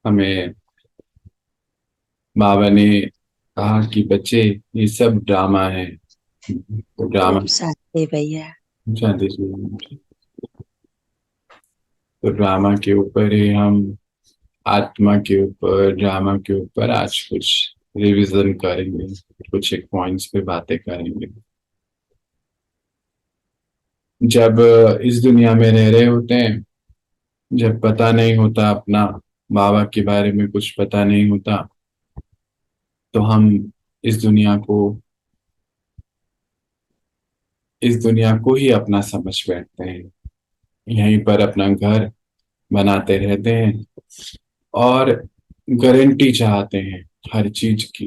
हमें बाबा ने कहा कि बच्चे ये सब ड्रामा है। तो ड्रामा। ओम शांति भैया। शांति से। तो ड्रामा के ऊपर ही हम आत्मा के ऊपर ड्रामा के ऊपर आज कुछ रिवीजन करेंगे। कुछ एक पॉइंट्स पे बातें करेंगे। जब इस दुनिया में रह रहे होते हैं, जब पता नहीं होता अपना, बाबा के बारे में कुछ पता नहीं होता, तो हम इस दुनिया को इस दुनिया को ही अपना समझ बैठते हैं। यहीं पर अपना घर बनाते रहते हैं और गारंटी चाहते हैं हर चीज की।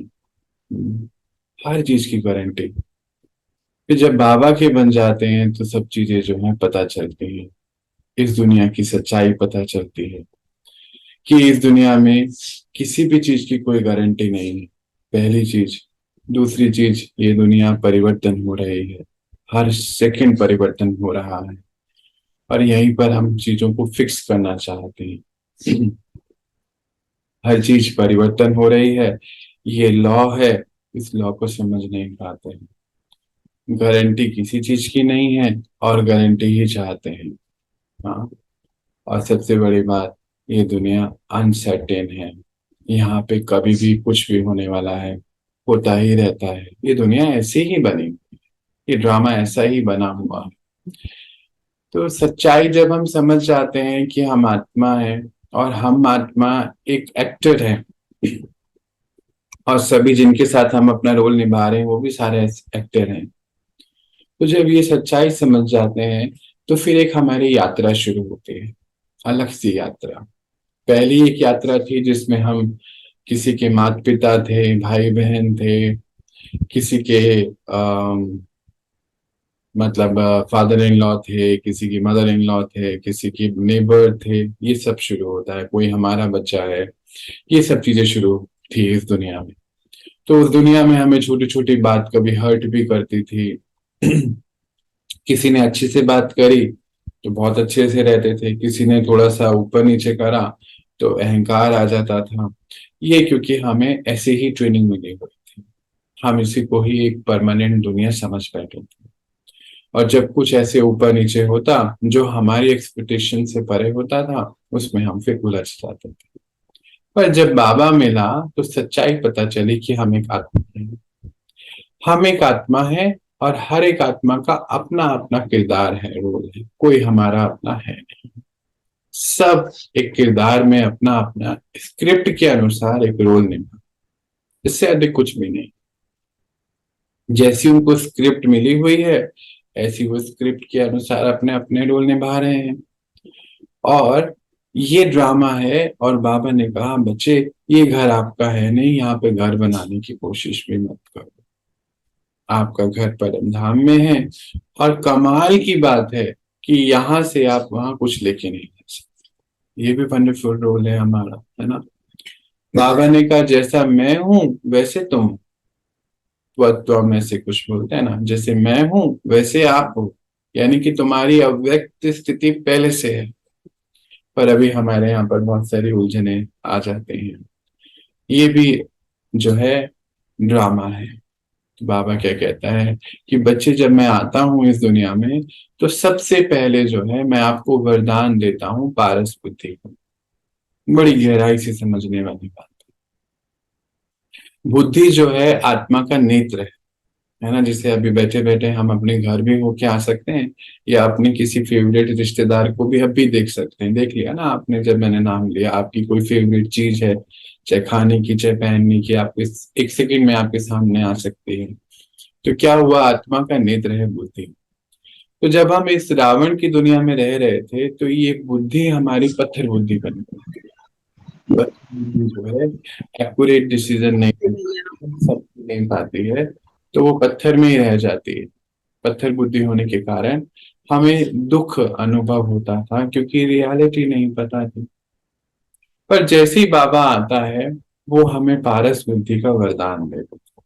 हर चीज की गारंटी। फिर जब बाबा के बन जाते हैं तो सब चीजें जो है पता चलती हैं। इस दुनिया की सच्चाई पता चलती है कि इस दुनिया में किसी भी चीज की कोई गारंटी नहीं है। पहली चीज। दूसरी चीज, ये दुनिया परिवर्तन हो रही है। हर सेकंड परिवर्तन हो रहा है। और यहीं पर हम चीजों को फिक्स करना चाहते हैं। हर चीज परिवर्तन हो रही है। ये लॉ है। इस लॉ को समझ नहीं पाते हैं। गारंटी किसी चीज की नहीं है और गारंटी ही चाहते हैं। हाँ। और सबसे बड़ी बात, ये दुनिया अनसर्टेन है। यहाँ पे कभी भी कुछ भी होने वाला है। होता ही रहता है। ये दुनिया ऐसी ही बनी। ये ड्रामा ऐसा ही बना हुआ है। तो सच्चाई जब हम समझ जाते हैं कि हम आत्मा है और हम आत्मा एक एक्टर है, और सभी जिनके साथ हम अपना रोल निभा रहे हैं वो भी सारे एक्टर हैं। तो जब ये सच्चाई समझ जाते हैं तो फिर एक हमारी यात्रा शुरू होती है। अलग सी यात्रा। पहली एक यात्रा थी जिसमें हम किसी के माता पिता थे, भाई बहन थे, किसी के मतलब फादर इन लॉ थे, किसी की मदर इन लॉ थे, किसी की नेबर थे। ये सब शुरू होता है, कोई हमारा बच्चा है। ये सब चीजें शुरू थी इस दुनिया में। तो उस दुनिया में हमें छोटी छोटी बात कभी हर्ट भी करती थी। किसी ने अच्छे से बात करी तो बहुत अच्छे से रहते थे, किसी ने थोड़ा सा ऊपर नीचे करा तो अहंकार आ जाता था। ये क्योंकि हमें ऐसे ही ट्रेनिंग मिली हुई थी। हम इसी को ही एक परमानेंट दुनिया समझ बैठे थे। और जब कुछ ऐसे ऊपर नीचे होता जो हमारी एक्सपेक्टेशन से परे होता था, उसमें हम फिर उलझ जाते थे। पर जब बाबा मिला तो सच्चाई पता चली कि हम एक आत्मा है। हम एक आत्मा है। और हर एक आत्मा का अपना अपना किरदार है, रोल है। कोई हमारा अपना है नहीं। सब एक किरदार में अपना अपना स्क्रिप्ट के अनुसार एक रोल निभा। इससे अधिक कुछ भी नहीं। जैसी उनको स्क्रिप्ट मिली हुई है, ऐसी वो स्क्रिप्ट के अनुसार अपने अपने रोल निभा रहे हैं। और ये ड्रामा है। और बाबा ने कहा, बच्चे ये घर आपका है नहीं, यहाँ पे घर बनाने की कोशिश भी मत करो। आपका घर परम धाम में है। और कमाल की बात है कि यहाँ से आप वहां कुछ लेके नहीं जा सकते। ये भी वंडरफुल रोल है हमारा, है ना। बाबा ने कहा, जैसा मैं हूं वैसे तुम। त्व में से कुछ बोलते हैं ना, जैसे मैं हूं वैसे आप हो। यानी कि तुम्हारी अव्यक्त स्थिति पहले से है। पर अभी हमारे यहाँ पर बहुत सारी उलझने आ जाते हैं। ये भी जो है ड्रामा है। तो बाबा क्या कहता है कि बच्चे, जब मैं आता हूँ इस दुनिया में तो सबसे पहले जो है मैं आपको वरदान देता हूँ पारस बुद्धि को। बड़ी गहराई से समझने वाली बात। बुद्धि जो है आत्मा का नेत्र है ना। जिसे अभी बैठे बैठे हम अपने घर भी होके आ सकते हैं, या अपने किसी फेवरेट रिश्तेदार को भी अभी देख सकते हैं। देख लिया ना आपने, जब मैंने नाम लिया, आपकी कोई फेवरेट चीज है, चाहे खाने की चाहे पहनने की, आपके एक सेकंड में आपके सामने आ सकती है। तो क्या हुआ, आत्मा का नेत्र है बुद्धि। तो जब हम इस रावण की दुनिया में रह रहे थे तो ये बुद्धि हमारी पत्थर बुद्धि बन गई। पत्थर बुद्धि जो है एक्यूरेट डिसीजन नहीं सब नहीं पाती है। तो वो पत्थर में ही रह जाती है। पत्थर बुद्धि होने के कारण हमें दुख अनुभव होता था, क्योंकि रियलिटी नहीं पता थी। पर जैसे ही बाबा आता है, वो हमें पारस बुद्धि का वरदान देता है।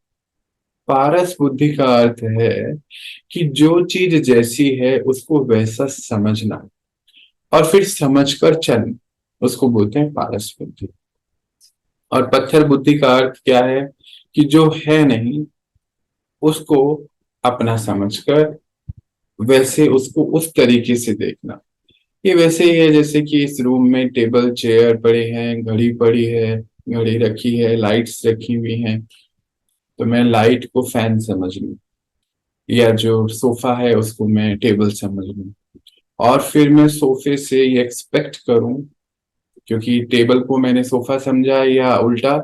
पारस बुद्धि का अर्थ है कि जो चीज जैसी है उसको वैसा समझना और फिर समझकर चलना, उसको बोलते हैं पारस बुद्धि। और पत्थर बुद्धि का अर्थ क्या है कि जो है नहीं उसको अपना समझकर वैसे उसको उस तरीके से देखना। ये वैसे ही है जैसे कि इस रूम में टेबल चेयर पड़े हैं, घड़ी पड़ी है, घड़ी रखी है, लाइट्स रखी हुई हैं, तो मैं लाइट को फैन समझ लूं, या जो सोफा है उसको मैं टेबल समझ लूं, और फिर मैं सोफे से ये एक्सपेक्ट करूं, क्योंकि टेबल को मैंने सोफा समझा या उल्टा,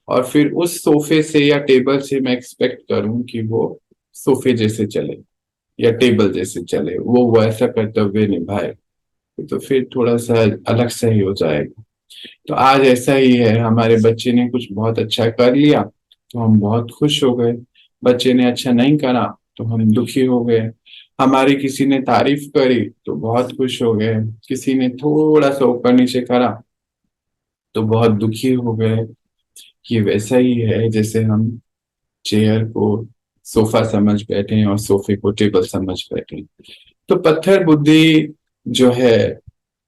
और फिर उस सोफे से या टेबल से मैं एक्सपेक्ट करूं कि वो सोफे जैसे चले या टेबल जैसे चले, वो वैसा कर्तव्य निभाए, तो फिर थोड़ा सा अलग सा ही हो जाएगा। तो आज ऐसा ही है, हमारे बच्चे ने कुछ बहुत अच्छा कर लिया तो हम बहुत खुश हो गए, बच्चे ने अच्छा नहीं करा तो हम दुखी हो गए, हमारी किसी ने तारीफ करी तो बहुत खुश हो गए, किसी ने थोड़ा सा ऊपर नीचे करा तो बहुत दुखी हो गए। कि वैसा ही है जैसे हम चेयर को सोफा समझ बैठे और सोफे को टेबल समझ बैठे। तो पत्थर बुद्धि जो है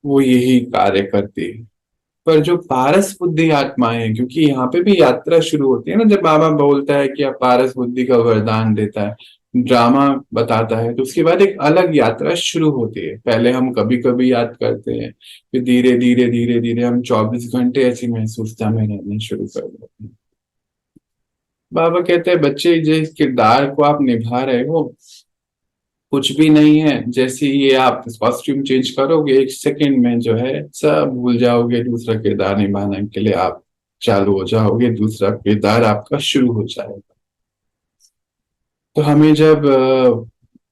वो यही कार्य करती है। पर जो पारस बुद्धि आत्माएं हैं, क्योंकि यहाँ पे भी यात्रा शुरू होती है ना, जब बाबा बोलता है कि आप पारस बुद्धि का वरदान देता है, ड्रामा बताता है, तो उसके बाद एक अलग यात्रा शुरू होती है। पहले हम कभी कभी याद करते हैं, फिर धीरे धीरे धीरे धीरे हम 24 घंटे ऐसी महसूसता में रहने शुरू कर देते हैं। बाबा कहते हैं बच्चे जिस किरदार को आप निभा रहे हो कुछ भी नहीं है, जैसे ये आप कॉस्ट्यूम चेंज करोगे 1 सेकंड में जो है सब भूल जाओगे, दूसरा किरदार निभाने के लिए आप चालू हो जाओगे, दूसरा किरदार आपका शुरू हो जाएगा। तो हमें जब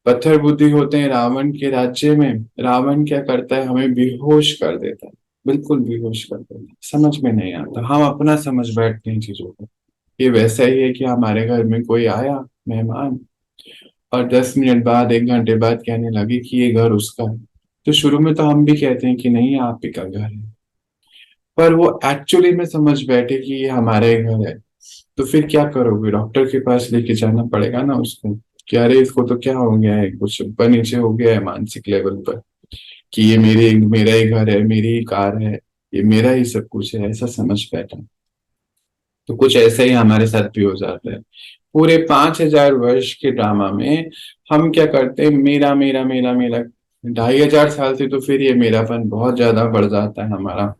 पत्थर बुद्धि होते हैं रावण के राज्य में, रावण क्या करता है, हमें बेहोश कर देता है, बिल्कुल बेहोश कर देता है, समझ में नहीं आता, हम अपना समझ बैठते हैं चीजों को। ये वैसा ही है कि हमारे घर में कोई आया मेहमान, और 10 मिनट बाद 1 घंटे बाद कहने लगे कि ये घर उसका है, तो शुरू में तो हम भी कहते हैं कि नहीं आप ही का घर है, पर वो एक्चुअली में समझ बैठे कि ये हमारा ही घर है, तो फिर क्या करोगे, डॉक्टर के पास लेके जाना पड़ेगा ना उसको, कि अरे इसको तो क्या हो गया है, कुछ ऊपर नीचे हो गया है मानसिक लेवल पर, कि ये मेरा ही घर है, मेरी ही कार है, ये मेरा ही सब कुछ है, ऐसा समझ बैठा। तो कुछ ऐसा ही हमारे साथ भी हो जाता है। पूरे 5,000 वर्ष के ड्रामा में हम क्या करते हैं, मेरा मेरा मेरा मेरा, 2,500 साल से तो फिर ये मेरापन बहुत ज्यादा बढ़ जाता है हमारा।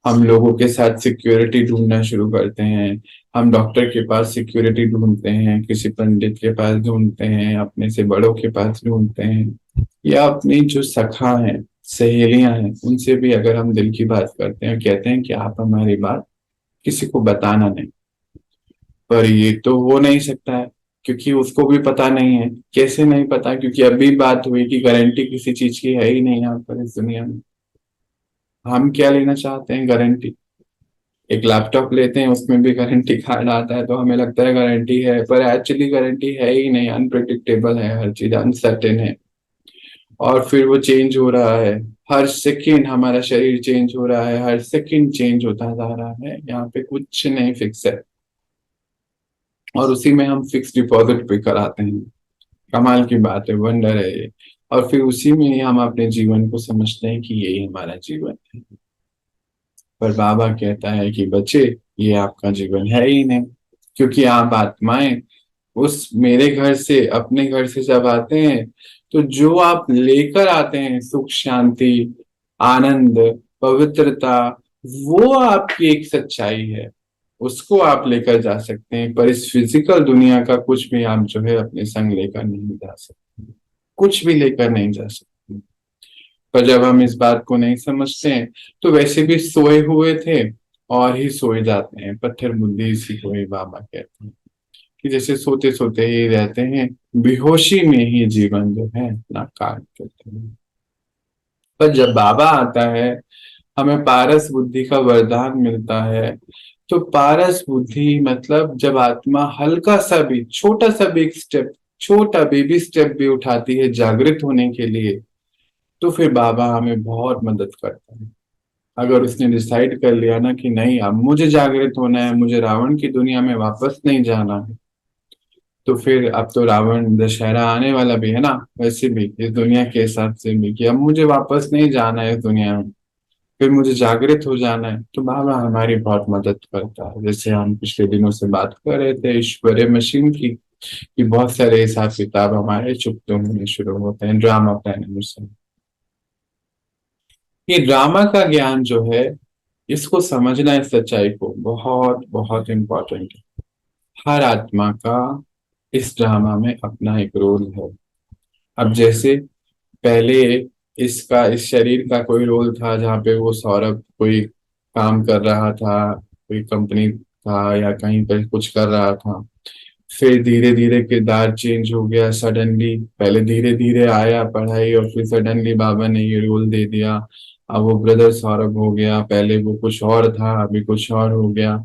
हम लोगों के साथ सिक्योरिटी ढूंढना शुरू करते हैं, हम डॉक्टर के पास सिक्योरिटी ढूंढते हैं, किसी पंडित के पास ढूंढते हैं, अपने से बड़ों के पास ढूंढते हैं, या अपनी जो सखा हैं, सहेलियां हैं, उनसे भी अगर हम दिल की बात करते हैं, कहते हैं कि आप हमारी बात किसी को बताना नहीं, पर ये तो हो नहीं सकता है, क्योंकि उसको भी पता नहीं है। कैसे नहीं पता, क्योंकि अभी बात हुई कि गारंटी किसी चीज की है ही नहीं यहाँ पर इस दुनिया में। हम क्या लेना चाहते हैं, गारंटी। एक लैपटॉप लेते हैं उसमें भी गारंटी कार्ड आता है, तो हमें लगता है गारंटी है, पर एक्चुअली गारंटी है ही नहीं, अनप्रिडिक्टेबल है, हर चीज अनसर्टेन है, और फिर वो चेंज हो रहा है। हर सेकंड हमारा शरीर चेंज हो रहा है, हर सेकंड चेंज होता जा रहा है, यहाँ पे कुछ नहीं फिक्स है, और उसी में हम फिक्स डिपॉजिट भी कराते हैं। कमाल की बात है, वंडर है ये। और फिर उसी में ही हम अपने जीवन को समझते हैं कि यही हमारा जीवन है। पर बाबा कहता है कि बच्चे, ये आपका जीवन है ही नहीं, क्योंकि आप आत्माएं उस मेरे घर से, अपने घर से जब आते हैं, तो जो आप लेकर आते हैं सुख शांति आनंद पवित्रता, वो आपकी एक सच्चाई है, उसको आप लेकर जा सकते हैं, पर इस फिजिकल दुनिया का कुछ भी आप जो है अपने संग लेकर नहीं जा सकते, कुछ भी लेकर नहीं जा सकते। पर जब हम इस बात को नहीं समझते हैं, तो वैसे भी सोए हुए थे और ही सोए जाते हैं, पत्थर बुद्धि इसी को ही बाबा कहते हैं, कि जैसे सोते सोते ही रहते हैं, बेहोशी में ही जीवन जो है नाकार करते हैं। पर जब बाबा आता है, हमें पारस बुद्धि का वरदान मिलता है, तो पारस बुद्धि मतलब जब आत्मा हल्का सा भी, छोटा सा भी एक स्टेप, छोटा बेबी स्टेप भी उठाती है जागृत होने के लिए, तो फिर बाबा हमें बहुत मदद करता है। अगर उसने डिसाइड कर लिया ना कि नहीं अब मुझे जागृत होना है, मुझे रावण की दुनिया में वापस नहीं जाना है, तो फिर अब तो रावण दशहरा आने वाला भी है ना, वैसे भी इस दुनिया के हिसाब से भी, कि अब मुझे वापस नहीं जाना है इस दुनिया में, फिर मुझे जागृत हो जाना है, तो बाबा हमारी बहुत मदद करता है। जैसे हम पिछले दिनों से बात कर रहे थे ईश्वरीय मशीन की, कि बहुत सारे हिसाब किताब हमारे चुकते होने शुरू होते हैं ड्रामा प्लानिंग से। ये ड्रामा का ज्ञान जो है, इसको समझना, इस सच्चाई को बहुत बहुत इम्पोर्टेंट है। हर आत्मा का इस ड्रामा में अपना एक रोल है। अब जैसे पहले इस शरीर का कोई रोल था जहाँ पे वो सौरभ कोई काम कर रहा था, कोई कंपनी था या कहीं पर कुछ कर रहा था। फिर धीरे धीरे किरदार चेंज हो गया सडनली। पहले धीरे धीरे आया पढ़ाई और फिर सडनली बाबा ने ये रोल दे दिया। अब वो ब्रदर सौरभ हो गया, पहले वो कुछ और था अभी कुछ और हो गया।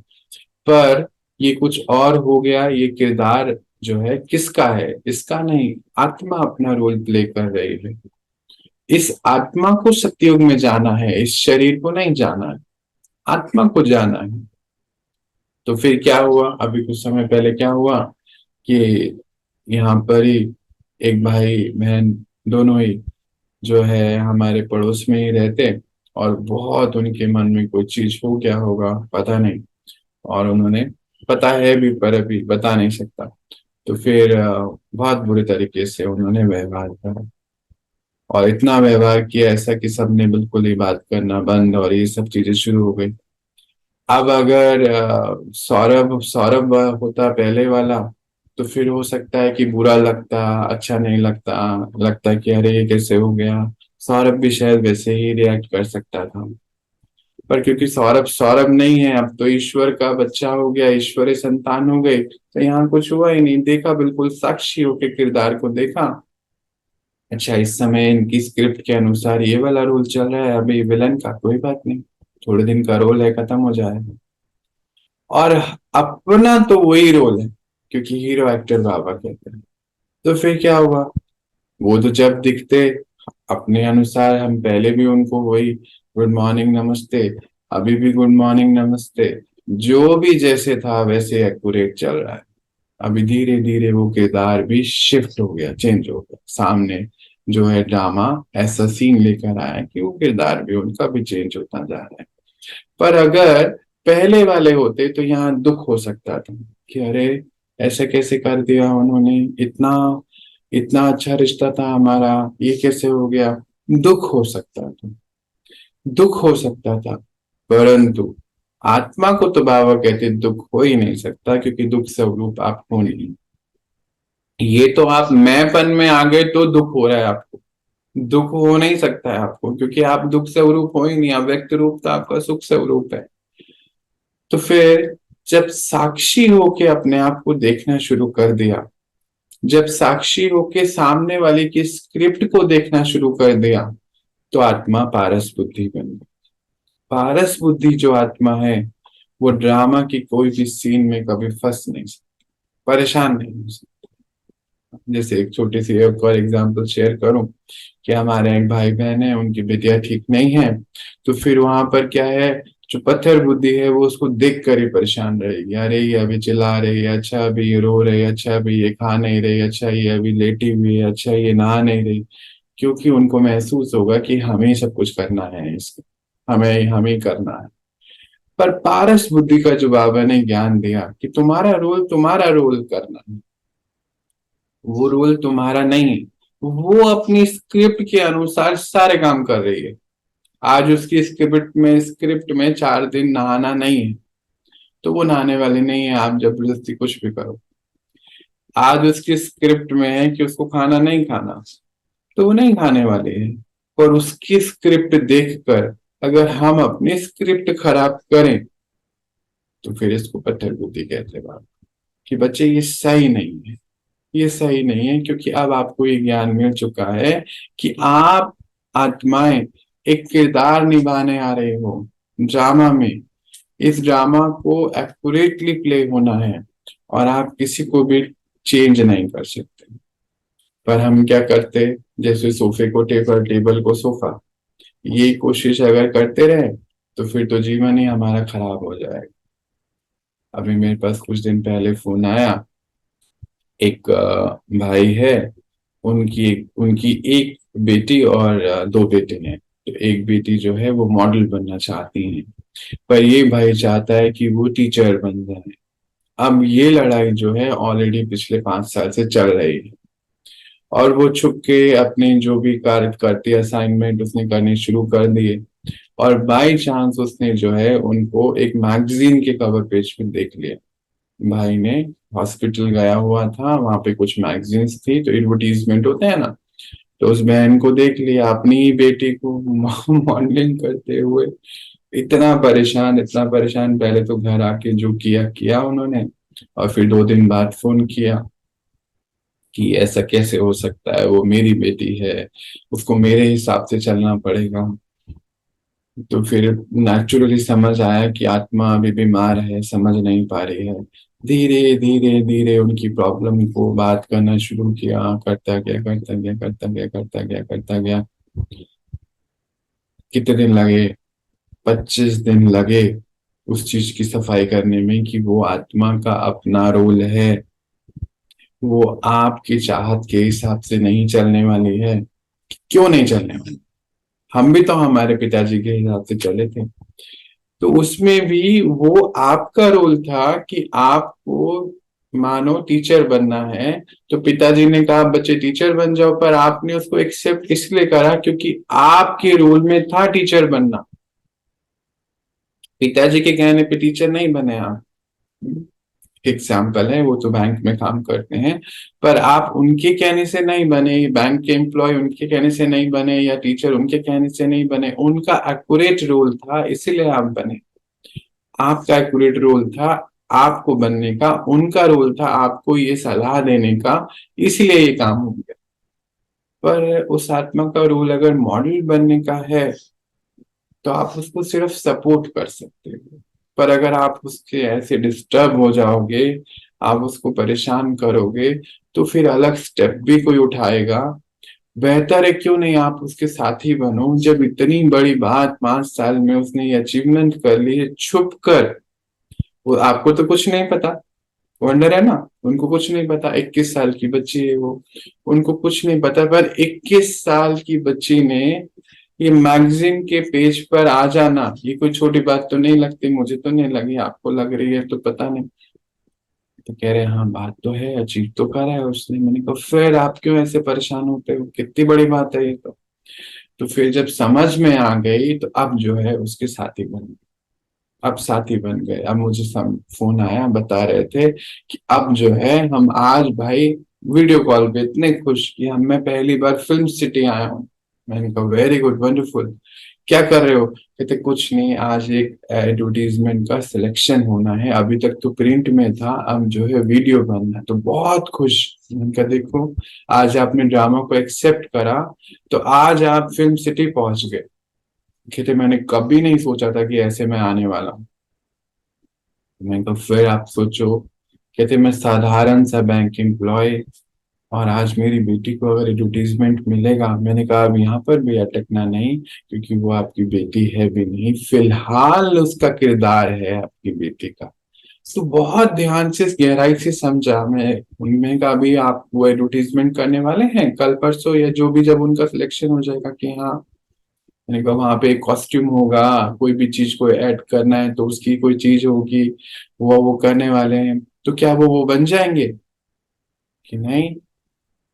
पर ये कुछ और हो गया, ये किरदार जो है किसका है? इसका नहीं, आत्मा अपना रोल प्ले कर रही है। इस आत्मा को सतयुग में जाना है, इस शरीर को नहीं जाना है, आत्मा को जाना है। तो फिर क्या हुआ, अभी कुछ समय पहले क्या हुआ कि यहाँ पर ही एक भाई बहन दोनों ही जो है हमारे पड़ोस में ही रहते, और बहुत उनके मन में कोई चीज हो गया होगा पता नहीं, और उन्होंने, पता है भी पर अभी बता नहीं सकता। तो फिर बहुत बुरे तरीके से उन्होंने व्यवहार करा, और इतना व्यवहार किया ऐसा कि सबने बिल्कुल ही बात करना बंद, और ये सब चीजें शुरू हो गई। अब अगर सौरभ सौरभ होता पहले वाला, तो फिर हो सकता है कि बुरा लगता, अच्छा नहीं लगता, लगता कि अरे ये कैसे हो गया। सौरभ भी शायद वैसे ही रिएक्ट कर सकता था। पर क्योंकि सौरभ सौरभ नहीं है, अब तो ईश्वर का बच्चा हो गया, ईश्वरी संतान हो गई, तो यहाँ कुछ हुआ ही नहीं। देखा, बिल्कुल साक्षी होके किरदार को देखा। अच्छा, इस समय इनकी स्क्रिप्ट के अनुसार ये वाला रोल चल रहा है अभी विलन का, कोई बात नहीं, थोड़े दिन का रोल है, खत्म हो जाएगा। और अपना तो वही रोल है, क्योंकि हीरो एक्टर बाबा कहते हैं। तो फिर क्या हुआ, वो तो जब दिखते अपने अनुसार, हम पहले भी उनको वही गुड मॉर्निंग नमस्ते, अभी भी गुड मॉर्निंग नमस्ते, जो भी जैसे था वैसे एक्यूरेट चल रहा है। अभी धीरे धीरे वो किरदार भी शिफ्ट हो गया, चेंज हो गया, सामने जो है ड्रामा ऐसा सीन लेकर आया कि वो किरदार भी उनका भी चेंज होता जा रहा है। पर अगर पहले वाले होते तो यहाँ दुख हो सकता था कि अरे ऐसे कैसे कर दिया उन्होंने, इतना इतना अच्छा रिश्ता था हमारा, ये कैसे हो गया। दुख हो सकता था, दुख हो सकता था। परंतु आत्मा को तो बाबा कहते दुख हो ही नहीं सकता, क्योंकि दुख स्वरूप आप हो नहीं। ये तो आप मैंपन में आ गए तो दुख हो रहा है आपको, दुख हो नहीं सकता है आपको, क्योंकि आप दुख स्वरूप हो ही नहीं, आप व्यक्त रूप तो आपका सुख स्वरूप है। तो फिर जब साक्षी होके अपने आप को देखना शुरू कर दिया, जब साक्षी होके सामने वाले की स्क्रिप्ट को देखना शुरू कर दिया, तो आत्मा पारस बुद्धि बन गई। पारस बुद्धि जो आत्मा है, वो ड्रामा की कोई भी सीन में कभी फंस नहीं सकती, परेशान नहीं हो सकती। जैसे एक छोटी सी एक और एग्जांपल शेयर करूं, कि हमारे एक भाई बहन है, उनकी बेटियां ठीक नहीं है। तो फिर वहां पर क्या है, जो पत्थर बुद्धि है वो उसको देख कर ही परेशान रहेगी, अरे ये अभी चिल्ला रही है, अच्छा अभी ये रो रही है, अच्छा अभी ये खा नहीं रही, अच्छा ये अभी लेटी हुई है, अच्छा ये नहा नहीं रही। क्योंकि उनको महसूस होगा कि हमें ही सब कुछ करना है इसको, हमें ही करना है। पर पारस बुद्धि का जो बाबा ने ज्ञान दिया कि तुम्हारा रोल करना है, वो रोल तुम्हारा नहीं है। वो अपनी स्क्रिप्ट के अनुसार सारे काम कर रही है। आज उसकी स्क्रिप्ट में 4 दिन नहाना नहीं है, तो वो नहाने वाली नहीं है, आप जबरदस्ती कुछ भी करो। आज उसकी स्क्रिप्ट में है कि उसको खाना नहीं खाना, तो वो नहीं खाने वाली है। पर उसकी स्क्रिप्ट देखकर अगर हम अपनी स्क्रिप्ट खराब करें, तो फिर इसको पत्थर बुद्धि कहते हैं बाप, कि बच्चे ये सही नहीं है, ये सही नहीं है। क्योंकि अब आपको ये ज्ञान मिल चुका है कि आप आत्माएं एक किरदार निभाने आ रहे हो ड्रामा में। इस ड्रामा को एक्यूरेटली प्ले होना है, और आप किसी को भी चेंज नहीं कर सकते। पर हम क्या करते, जैसे सोफे को टेबल, टेबल को सोफा, ये कोशिश अगर करते रहे, तो फिर तो जीवन ही हमारा खराब हो जाएगा। अभी मेरे पास कुछ दिन पहले फोन आया, एक भाई है, उनकी उनकी एक बेटी और 2 बेटे हैं। तो एक बेटी जो है वो मॉडल बनना चाहती है, पर ये भाई चाहता है कि वो टीचर बन जाए। अब ये लड़ाई जो है ऑलरेडी पिछले 5 साल से चल रही है, और वो छुप के अपने जो भी कार्य करती असाइनमेंट उसने करने शुरू कर दिए। और बाई चांस उसने जो है उनको एक मैगजीन के कवर पेज पे देख लिया। भाई ने हॉस्पिटल गया हुआ था, वहां पे कुछ मैगजीन्स थी, तो एडवर्टीजमेंट होते हैं ना, तो उस बहन को देख लिया अपनी ही बेटी को मॉडलिंग करते हुए। इतना परेशान, पहले तो घर आके जो किया किया उन्होंने, और फिर 2 दिन बाद फोन किया कि ऐसा कैसे हो सकता है, वो मेरी बेटी है, उसको मेरे हिसाब से चलना पड़ेगा। तो फिर नेचुरली समझ आया कि आत्मा अभी बीमार है, समझ नहीं पा रही है। धीरे धीरे धीरे उनकी प्रॉब्लम को बात करना शुरू किया, करता गया करता गया करता गया करता गया करता गया। कितने दिन लगे? 25 दिन लगे उस चीज की सफाई करने में कि वो आत्मा का अपना रोल है, वो आपकी चाहत के हिसाब से नहीं चलने वाली है। क्यों नहीं चलने वाली? हम भी तो हमारे पिताजी के हिसाब से चले थे। तो उसमें भी वो आपका रोल था कि आपको मानो टीचर बनना है, तो पिताजी ने कहा बच्चे टीचर बन जाओ, पर आपने उसको एक्सेप्ट इसलिए करा क्योंकि आपके रोल में था टीचर बनना। पिताजी के कहने पे टीचर नहीं बने आप। एग्जाम्पल है, वो तो बैंक में काम करते हैं, पर आप उनके कहने से नहीं बने, बैंक के एम्प्लॉय उनके कहने से नहीं बने, या टीचर उनके कहने से नहीं बने। उनका एक्यूरेट रोल था इसीलिए आप बने। आपका एक्यूरेट रोल था आपको बनने का, उनका रोल था आपको ये सलाह देने का, इसलिए ये काम हो गया। पर उस आत्मा का रोल अगर मॉडल बनने का है तो आप उसको सिर्फ सपोर्ट कर सकते हो। पर अगर आप उसके ऐसे डिस्टर्ब हो जाओगे, आप उसको परेशान करोगे, तो फिर अलग स्टेप भी कोई उठाएगा। बेहतर है क्यों नहीं आप उसके साथी बनो। जब इतनी बड़ी बात 5 साल में उसने ये अचीवमेंट कर ली है छुप कर, वो आपको तो कुछ नहीं पता। वंडर है ना, उनको कुछ नहीं पता, 21 साल की बच्ची है वो, उनको कुछ नहीं पता। पर 21 साल की बच्ची ने ये मैगजीन के पेज पर आ जाना, ये कोई छोटी बात तो नहीं लगती। मुझे तो नहीं लगी, आपको लग रही है तो पता नहीं। तो कह रहे हाँ बात तो है, अचीव तो करा है उसने। मैंने कहा फिर आप क्यों ऐसे परेशान होते हो, कितनी बड़ी बात है ये तो फिर जब समझ में आ गई तो अब जो है उसके साथी बन गए। अब साथी बन गए। अब मुझे फोन आया, बता रहे थे कि अब जो है हम आज भाई वीडियो कॉल पे इतने खुश कि हम मैं पहली बार फिल्म सिटी आया हूँ। मैंने कहा वेरी गुड, वंडरफुल। क्या कर रहे हो? कहते कुछ नहीं, आज एक एडवर्टीजमेंट का सिलेक्शन होना है, अभी तक तो प्रिंट में था, अब जो है वीडियो बनना है, तो बहुत खुश। मैंने कहा देखो, आज आपने ड्रामा को एक्सेप्ट करा, तो आज आप फिल्म सिटी पहुंच गए। कहते मैंने कभी नहीं सोचा था कि ऐसे मैं आने वाला हूँ। मैं तो फिर आप सोचो, कहते मैं साधारण सा बैंक एम्प्लॉय, और आज मेरी बेटी को अगर एडवर्टीजमेंट मिलेगा। मैंने कहा अब यहाँ पर भी अटकना नहीं, क्योंकि वो आपकी बेटी है भी नहीं, फिलहाल उसका किरदार है आपकी बेटी का। तो बहुत ध्यान से गहराई से समझा मैं। उनमें का भी आप वो एडवर्टीजमेंट करने वाले हैं कल परसों या जो भी, जब उनका सिलेक्शन हो जाएगा कि हाँ। मैंने कहा वहां पे एक कॉस्ट्यूम होगा, कोई भी चीज को ऐड करना है तो उसकी कोई चीज होगी, वो करने वाले हैं। तो क्या वो बन जाएंगे? कि नहीं,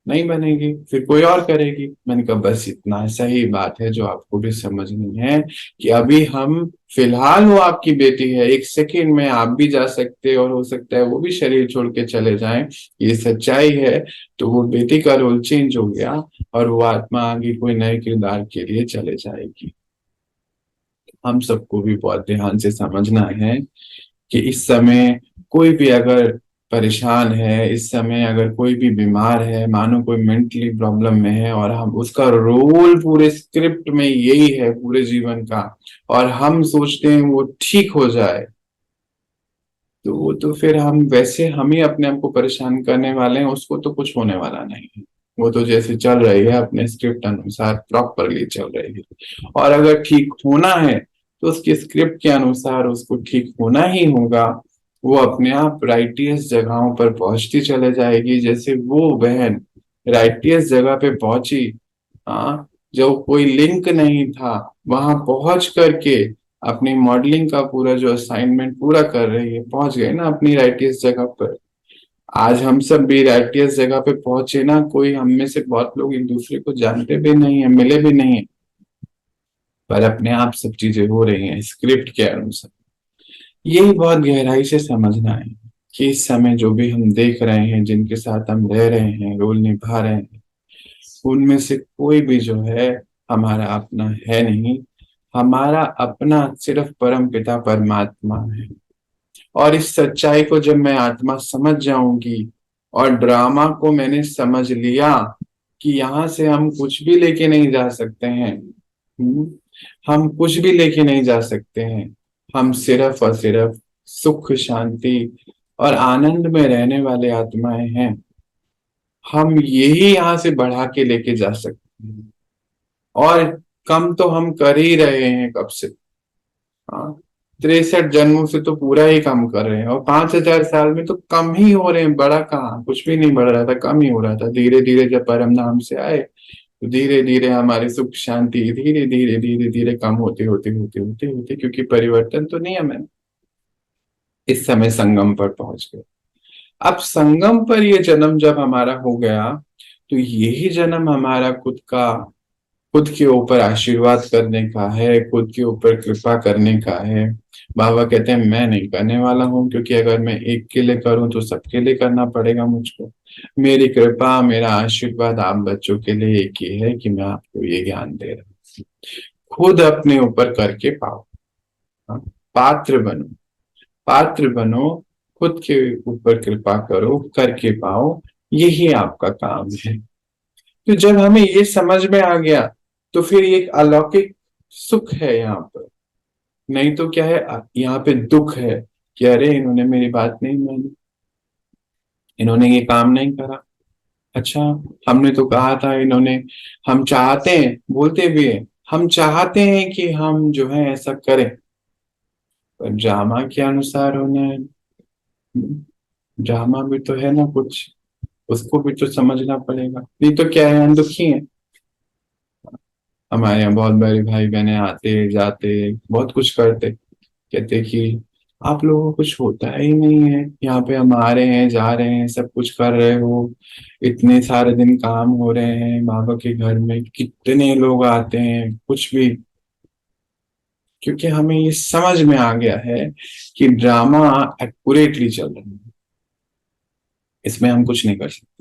नहीं बनेगी, फिर कोई और करेगी। मैंने कहा बस इतना सही बात है जो आपको भी समझनी है, कि अभी हम फिलहाल वो आपकी बेटी है, 1 सेकेंड में आप भी जा सकते हैं और हो सकता है वो भी शरीर छोड़ के चले जाएं। ये सच्चाई है। तो वो बेटी का रोल चेंज हो गया, और वो आत्मा आगे कोई नए किरदार के लिए चले जाएगी। हम सबको भी बहुत ध्यान से समझना है कि इस समय कोई भी अगर परेशान है, इस समय अगर कोई भी बीमार है, मानो कोई मेंटली प्रॉब्लम में है, और हम उसका रोल पूरे स्क्रिप्ट में यही है पूरे जीवन का, और हम सोचते हैं वो ठीक हो जाए, तो वो तो फिर हम ही अपने आप को परेशान करने वाले हैं। उसको तो कुछ होने वाला नहीं है। वो तो जैसे चल रही है अपने स्क्रिप्ट अनुसार प्रॉपरली चल रही है, और अगर ठीक होना है तो उसके स्क्रिप्ट के अनुसार उसको ठीक होना ही होगा। वो अपने आप राइटियस जगहों पर पहुंचती चले जाएगी, जैसे वो बहन राइटियस जगह पे पहुंची। हाँ, जो कोई लिंक नहीं था, वहां पहुंच करके अपनी मॉडलिंग का पूरा जो असाइनमेंट पूरा कर रही है, पहुंच गए ना अपनी राइटियस जगह पर। आज हम सब भी राइटियस जगह पे पहुंचे ना, कोई हम में से बहुत लोग एक दूसरे को जानते भी नहीं है, मिले भी नहीं है, पर अपने आप सब चीजें हो रही हैं स्क्रिप्ट के अनुसार। यही बहुत गहराई से समझना है कि इस समय जो भी हम देख रहे हैं, जिनके साथ हम रह रहे हैं, रोल निभा रहे हैं, उनमें से कोई भी जो है हमारा अपना है नहीं। हमारा अपना सिर्फ परम पिता परमात्मा है। और इस सच्चाई को जब मैं आत्मा समझ जाऊंगी, और ड्रामा को मैंने समझ लिया कि यहाँ से हम कुछ भी लेके नहीं जा सकते हैं। हम कुछ भी लेके नहीं जा सकते हैं। हम सिर्फ और सिर्फ सुख, शांति और आनंद में रहने वाले आत्माएं हैं। हम यही यहाँ से बढ़ा के लेके जा सकते हैं। और कम तो हम कर ही रहे हैं कब से। हाँ, 63 जन्मों से तो पूरा ही कम कर रहे हैं, और 5,000 साल में तो कम ही हो रहे हैं। बड़ा कहाँ, कुछ भी नहीं बढ़ रहा था, कम ही हो रहा था। धीरे धीरे जब परम धाम से आए, तो धीरे धीरे हमारी सुख शांति धीरे धीरे धीरे धीरे कम होते होते होते होते होते, क्योंकि परिवर्तन तो नियम है। इस समय संगम पर पहुंच गए। अब संगम पर ये जन्म जब हमारा हो गया, तो यही जन्म हमारा खुद के ऊपर आशीर्वाद करने का है, खुद के ऊपर कृपा करने का है। बाबा कहते हैं मैं नहीं करने वाला हूं, क्योंकि अगर मैं एक के लिए करूं तो सबके लिए करना पड़ेगा मुझको। मेरी कृपा, मेरा आशीर्वाद आप बच्चों के लिए एक ही है कि मैं आपको ये ज्ञान दे रहा हूं। खुद अपने ऊपर करके पाओ। हाँ, पात्र बनो, पात्र बनो, खुद के ऊपर कृपा करो, करके पाओ। यही आपका काम है। तो जब हमें ये समझ में आ गया, तो फिर ये एक अलौकिक सुख है यहाँ पर। नहीं तो क्या है, यहाँ पे दुख है कि अरे इन्होंने मेरी बात नहीं मानी, इन्होंने ये काम नहीं करा। अच्छा, हमने तो कहा था इन्होंने। हम चाहते हैं, बोलते भी हैं, हम चाहते हैं कि हम जो है ऐसा करें, पर ड्रामा के अनुसार होना है। ड्रामा भी तो है ना कुछ, उसको भी तो समझना पड़ेगा। नहीं तो क्या है, हम दुखी हैं। हमारे यहाँ बहुत बड़े भाई बहने आते जाते, बहुत कुछ करते, कहते कि आप लोगों को कुछ होता ही नहीं है, यहाँ पे हम आ रहे हैं, जा रहे हैं, सब कुछ कर रहे हो, इतने सारे दिन काम हो रहे हैं बाबा के घर में, कितने लोग आते हैं, कुछ भी। क्योंकि हमें ये समझ में आ गया है कि ड्रामा एक्यूरेटली चल रहा है, इसमें हम कुछ नहीं कर सकते।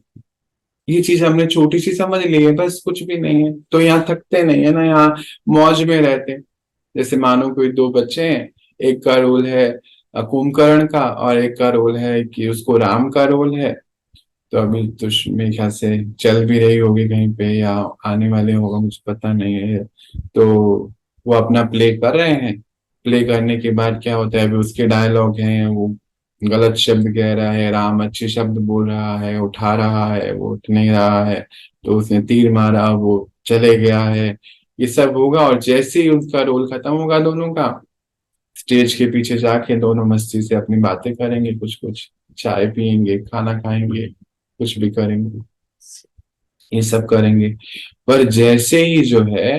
ये चीज हमने छोटी सी समझ ली है, बस कुछ भी नहीं है। तो यहाँ थकते नहीं है ना, यहाँ मौज में रहते हैं। जैसे मानो कोई दो बच्चे हैं, एक का रोल है कुंभकर्ण का, और एक का रोल है कि उसको राम का रोल है। तो अभी तो मेरे ख्याल से चल भी रही होगी कहीं पे, या आने वाले होगा, मुझे पता नहीं है। तो वो अपना प्ले कर रहे हैं। प्ले करने के बाद क्या होता है, अभी उसके डायलॉग हैं, वो गलत शब्द कह रहा है, राम अच्छे शब्द बोल रहा है, उठा रहा है, वो उठ नहीं रहा है, तो उसने तीर मारा, वो चले गया है। ये सब होगा, और जैसे ही उसका रोल खत्म होगा दोनों का, स्टेज के पीछे जाके दोनों मस्ती से अपनी बातें करेंगे, कुछ कुछ चाय पियेंगे, खाना खाएंगे, कुछ भी करेंगे, ये सब करेंगे। पर जैसे ही जो है,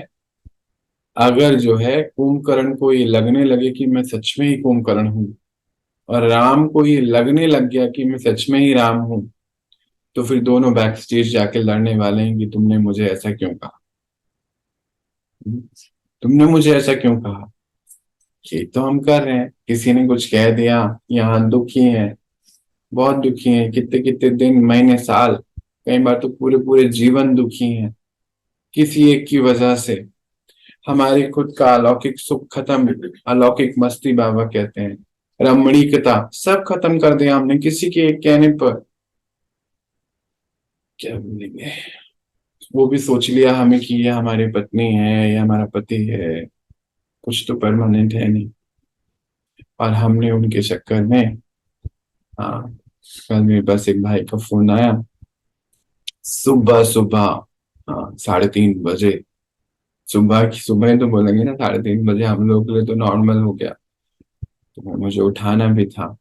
अगर जो है कुंभकर्ण को ये लगने लगे कि मैं सच में ही कुंभकर्ण हूँ, और राम को ये लगने लग गया कि मैं सच में ही राम हूँ, तो फिर दोनों बैक स्टेज जाके लड़ने वाले हैं कि तुमने मुझे ऐसा क्यों कहा, तुमने मुझे ऐसा क्यों कहा। ये तो हम कर रहे हैं, किसी ने कुछ कह दिया, यहाँ दुखी है, बहुत दुखी हैं, कितने कितने दिन, महीने, साल, कई बार तो पूरे पूरे जीवन दुखी हैं, किसी एक की वजह से। हमारे खुद का अलौकिक सुख खत्म, अलौकिक मस्ती बाबा कहते हैं, रमणीकता सब खत्म कर दिया हमने किसी के एक कहने पर। क्या बोलेंगे, वो भी सोच लिया हमें कि ये हमारी पत्नी है, ये हमारा पति है, कुछ तो परमानेंट है नहीं। और हमने उनके चक्कर में, हाँ, कल मेरे पास एक भाई का फोन आया, सुबह सुबह, हाँ, 3:30 बजे। सुबह की सुबह ही तो बोलेंगे ना, 3:30 बजे हम लोग के लिए तो नॉर्मल हो गया। तो मुझे उठाना भी था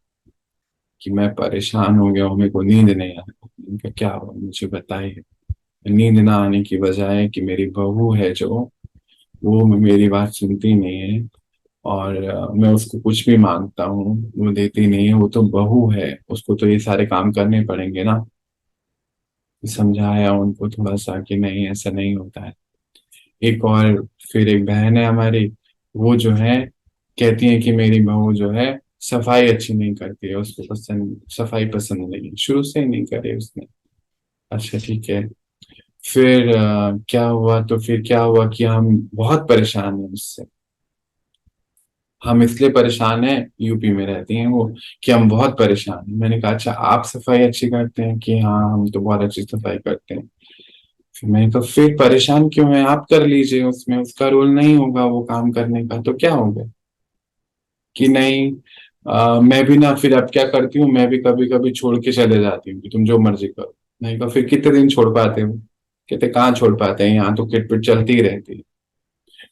कि मैं परेशान हो गया हूँ, मेरे को नींद नहीं आ रही। उनका क्या हुआ मुझे बताइए। नींद ना आने की बजाय कि मेरी बहू है जो, वो मेरी बात सुनती नहीं है, और मैं उसको कुछ भी मांगता हूँ वो देती नहीं है। वो तो बहू है, उसको तो ये सारे काम करने पड़ेंगे ना। समझाया उनको थोड़ा सा कि नहीं, ऐसा नहीं होता है। एक और फिर एक बहन है हमारी, वो जो है कहती है कि मेरी बहू जो है सफाई अच्छी नहीं करती है, उसको पसंद, सफाई पसंद नहीं है, शुरू से ही नहीं करे उसने। अच्छा ठीक है। फिर क्या हुआ, तो फिर क्या हुआ कि हम बहुत परेशान हैं उससे। हम इसलिए परेशान हैं, यूपी में रहती हैं वो, कि हम बहुत परेशान हैं। मैंने कहा अच्छा आप सफाई अच्छी करते हैं? कि हाँ हम तो बहुत अच्छी सफाई करते हैं। फिर मैंने कहा फिर परेशान क्यों है, आप कर लीजिए, उसमें उसका रोल नहीं होगा वो काम करने का, तो क्या हो गया? कि नहीं, मैं भी ना, फिर अब क्या करती हूँ, मैं भी कभी कभी छोड़ के चले जाती हूँ कि तुम जो मर्जी करो। नहीं कहा फिर कितने दिन छोड़ पाते हो? कहते कहाँ छोड़ पाते हैं, यहाँ तो किटपिट चलती ही रहती है।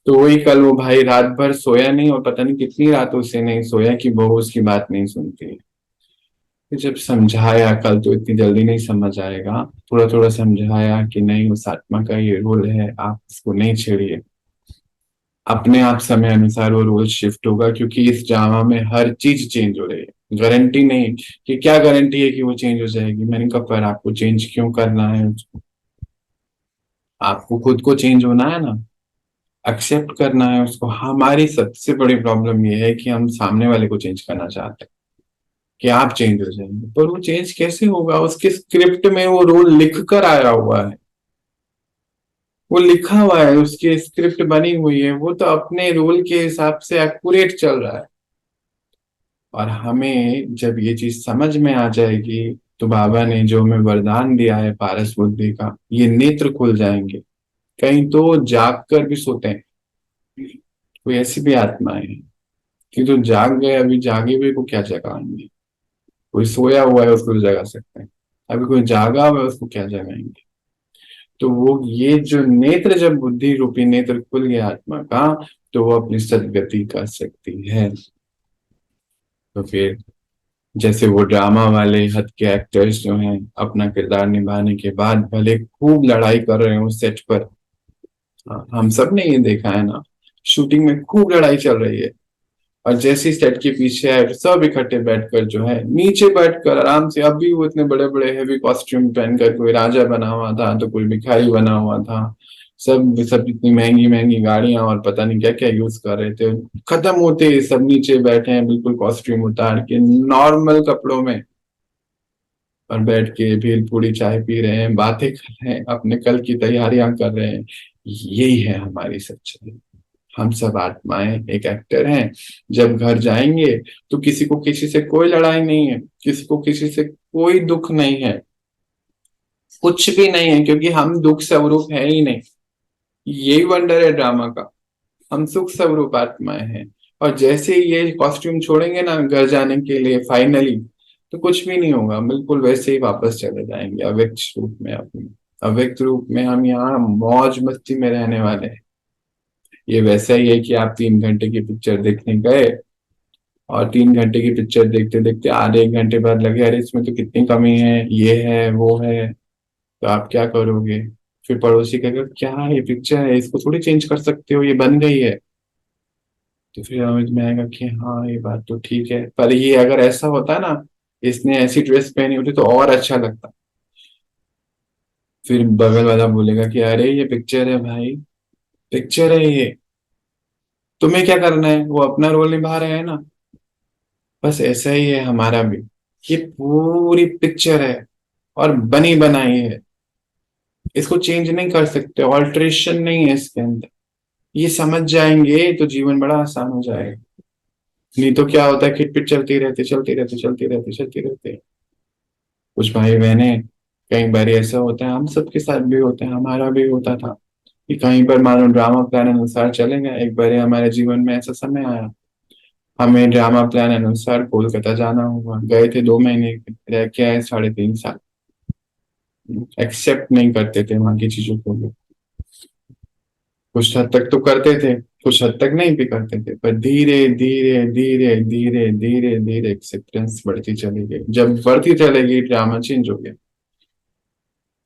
तो वही कल वो भाई रात भर सोया नहीं, और पता नहीं कितनी रातों से नहीं सोया कि बहू उसकी बात नहीं सुनती है। फिर जब समझाया, कल तो इतनी जल्दी नहीं समझ आएगा, थोड़ा थोड़ा समझाया कि नहीं उस आत्मा का ये रोल है, आप इसको नहीं छेड़िए। अपने आप समय अनुसार वो रोल शिफ्ट होगा, क्योंकि इस ड्रामा में हर चीज चेंज हो रही है। गारंटी नहीं कि, क्या गारंटी है कि वो चेंज हो जाएगी? मैंने कहा पर आपको चेंज क्यों करना है उसको? आपको खुद को चेंज होना है ना, एक्सेप्ट करना है उसको। हमारी सबसे बड़ी प्रॉब्लम ये है कि हम सामने वाले को चेंज करना चाहते हैं कि आप चेंज हो जाएंगे, पर वो चेंज कैसे होगा? उसके स्क्रिप्ट में वो रोल लिख कर आया हुआ है, वो लिखा हुआ है, उसकी स्क्रिप्ट बनी हुई है, वो तो अपने रोल के हिसाब से एक्यूरेट चल रहा है। और हमें जब ये चीज समझ में आ जाएगी, तो बाबा ने जो हमें वरदान दिया है पारस बुद्धि का, ये नेत्र खुल जाएंगे। कहीं तो जाग कर भी सोते हैं, कोई ऐसी भी आत्माएं हैं कि जो जाग गए, अभी जागे हुए को क्या जगाएंगे? कोई सोया हुआ है उसको तो जगा सकते हैं, अभी कोई जागा हुआ है उसको क्या जगाएंगे? तो वो ये जो नेत्र, जब बुद्धि रूपी नेत्र खुल गया आत्मा का, तो वो अपनी सदगति कर सकती है। तो फिर जैसे वो ड्रामा वाले हद के एक्टर्स जो हैं, अपना किरदार निभाने के बाद भले खूब लड़ाई कर रहे हो सेट पर, हाँ, हम सब ने ये देखा है ना, शूटिंग में खूब लड़ाई चल रही है, और जैसे ही सेट के पीछे आए तो सब इकट्ठे बैठकर जो है नीचे बैठकर आराम से, अभी वो इतने बड़े बड़े हैवी कॉस्ट्यूम पहनकर, कोई राजा बना हुआ था तो कोई भिखारी बना हुआ था, सब सब इतनी महंगी महंगी गाड़ियां और पता नहीं क्या क्या यूज कर रहे थे। खत्म होते ही सब नीचे बैठे हैं बिल्कुल कॉस्ट्यूम उतार के, नॉर्मल कपड़ों में, और बैठ के भेल पूरी चाय पी रहे हैं, बातें कर रहे हैं, अपने कल की तैयारियां कर रहे हैं। यही है हमारी सच्चाई। हम सब आत्माएं एक एक्टर हैं। जब घर जाएंगे तो किसी को किसी से कोई लड़ाई नहीं है, किसी को किसी से कोई दुख नहीं है, कुछ भी नहीं है, क्योंकि हम दुख स्वरूप है ही नहीं। यही वंडर है ड्रामा का, हम सुख स्वरूप आत्माएं हैं। और जैसे ही ये कॉस्ट्यूम छोड़ेंगे ना घर जाने के लिए फाइनली, तो कुछ भी नहीं होगा, बिल्कुल वैसे ही वापस चले जाएंगे अव्यक्त रूप में अपने। अव्यक्त रूप में हम यहाँ मौज मस्ती में रहने वाले हैं। ये वैसा ही है कि आप 3 घंटे की पिक्चर देखने गए, और 3 घंटे की पिक्चर देखते देखते आधे एक घंटे बाद लगे अरे इसमें तो कितनी कमी है, ये है वो है, तो आप क्या करोगे? फिर पड़ोसी कहेगा क्या ये पिक्चर है, इसको थोड़ी चेंज कर सकते हो, ये बन गई है। तो फिर समझ में आएगा कि हाँ ये बात तो ठीक है, पर ये अगर ऐसा होता ना, इसने ऐसी ड्रेस पहनी होती तो और अच्छा लगता। फिर बगल वाला बोलेगा कि अरे ये पिक्चर है भाई, पिक्चर है ये, तुम्हें क्या करना है, वो अपना रोल निभा रहे हैं ना। बस ऐसा ही है हमारा भी, ये पूरी पिक्चर है और बनी बनाई है, इसको चेंज नहीं कर सकते, ऑल्ट्रेशन नहीं है इसके अंदर। ये समझ जाएंगे तो जीवन बड़ा आसान हो जाएगा। नहीं तो क्या होता है, खिटपिट चलती रहती चलती रहती चलती रहती चलती रहती। कुछ भाई बहने, कई बार ऐसा होता है, हम सबके साथ भी होता है, हमारा भी होता था कि कहीं पर मानो ड्रामा प्लान अनुसार चलेंगे। एक बार हमारे जीवन में ऐसा समय आया, हमें ड्रामा प्लान अनुसार कोलकाता जाना हुआ, गए थे 2 महीने, रह के आए 3.5 साल। एक्सेप्ट नहीं करते थे वहां की चीजों को भी, कुछ हद तक तो करते थे, कुछ हद तक नहीं भी करते थे, पर धीरे धीरे धीरे धीरे धीरे धीरे एक्सेप्टेंस बढ़ती चली गई। जब बढ़ती चलेगी ड्रामा चेंज हो गया।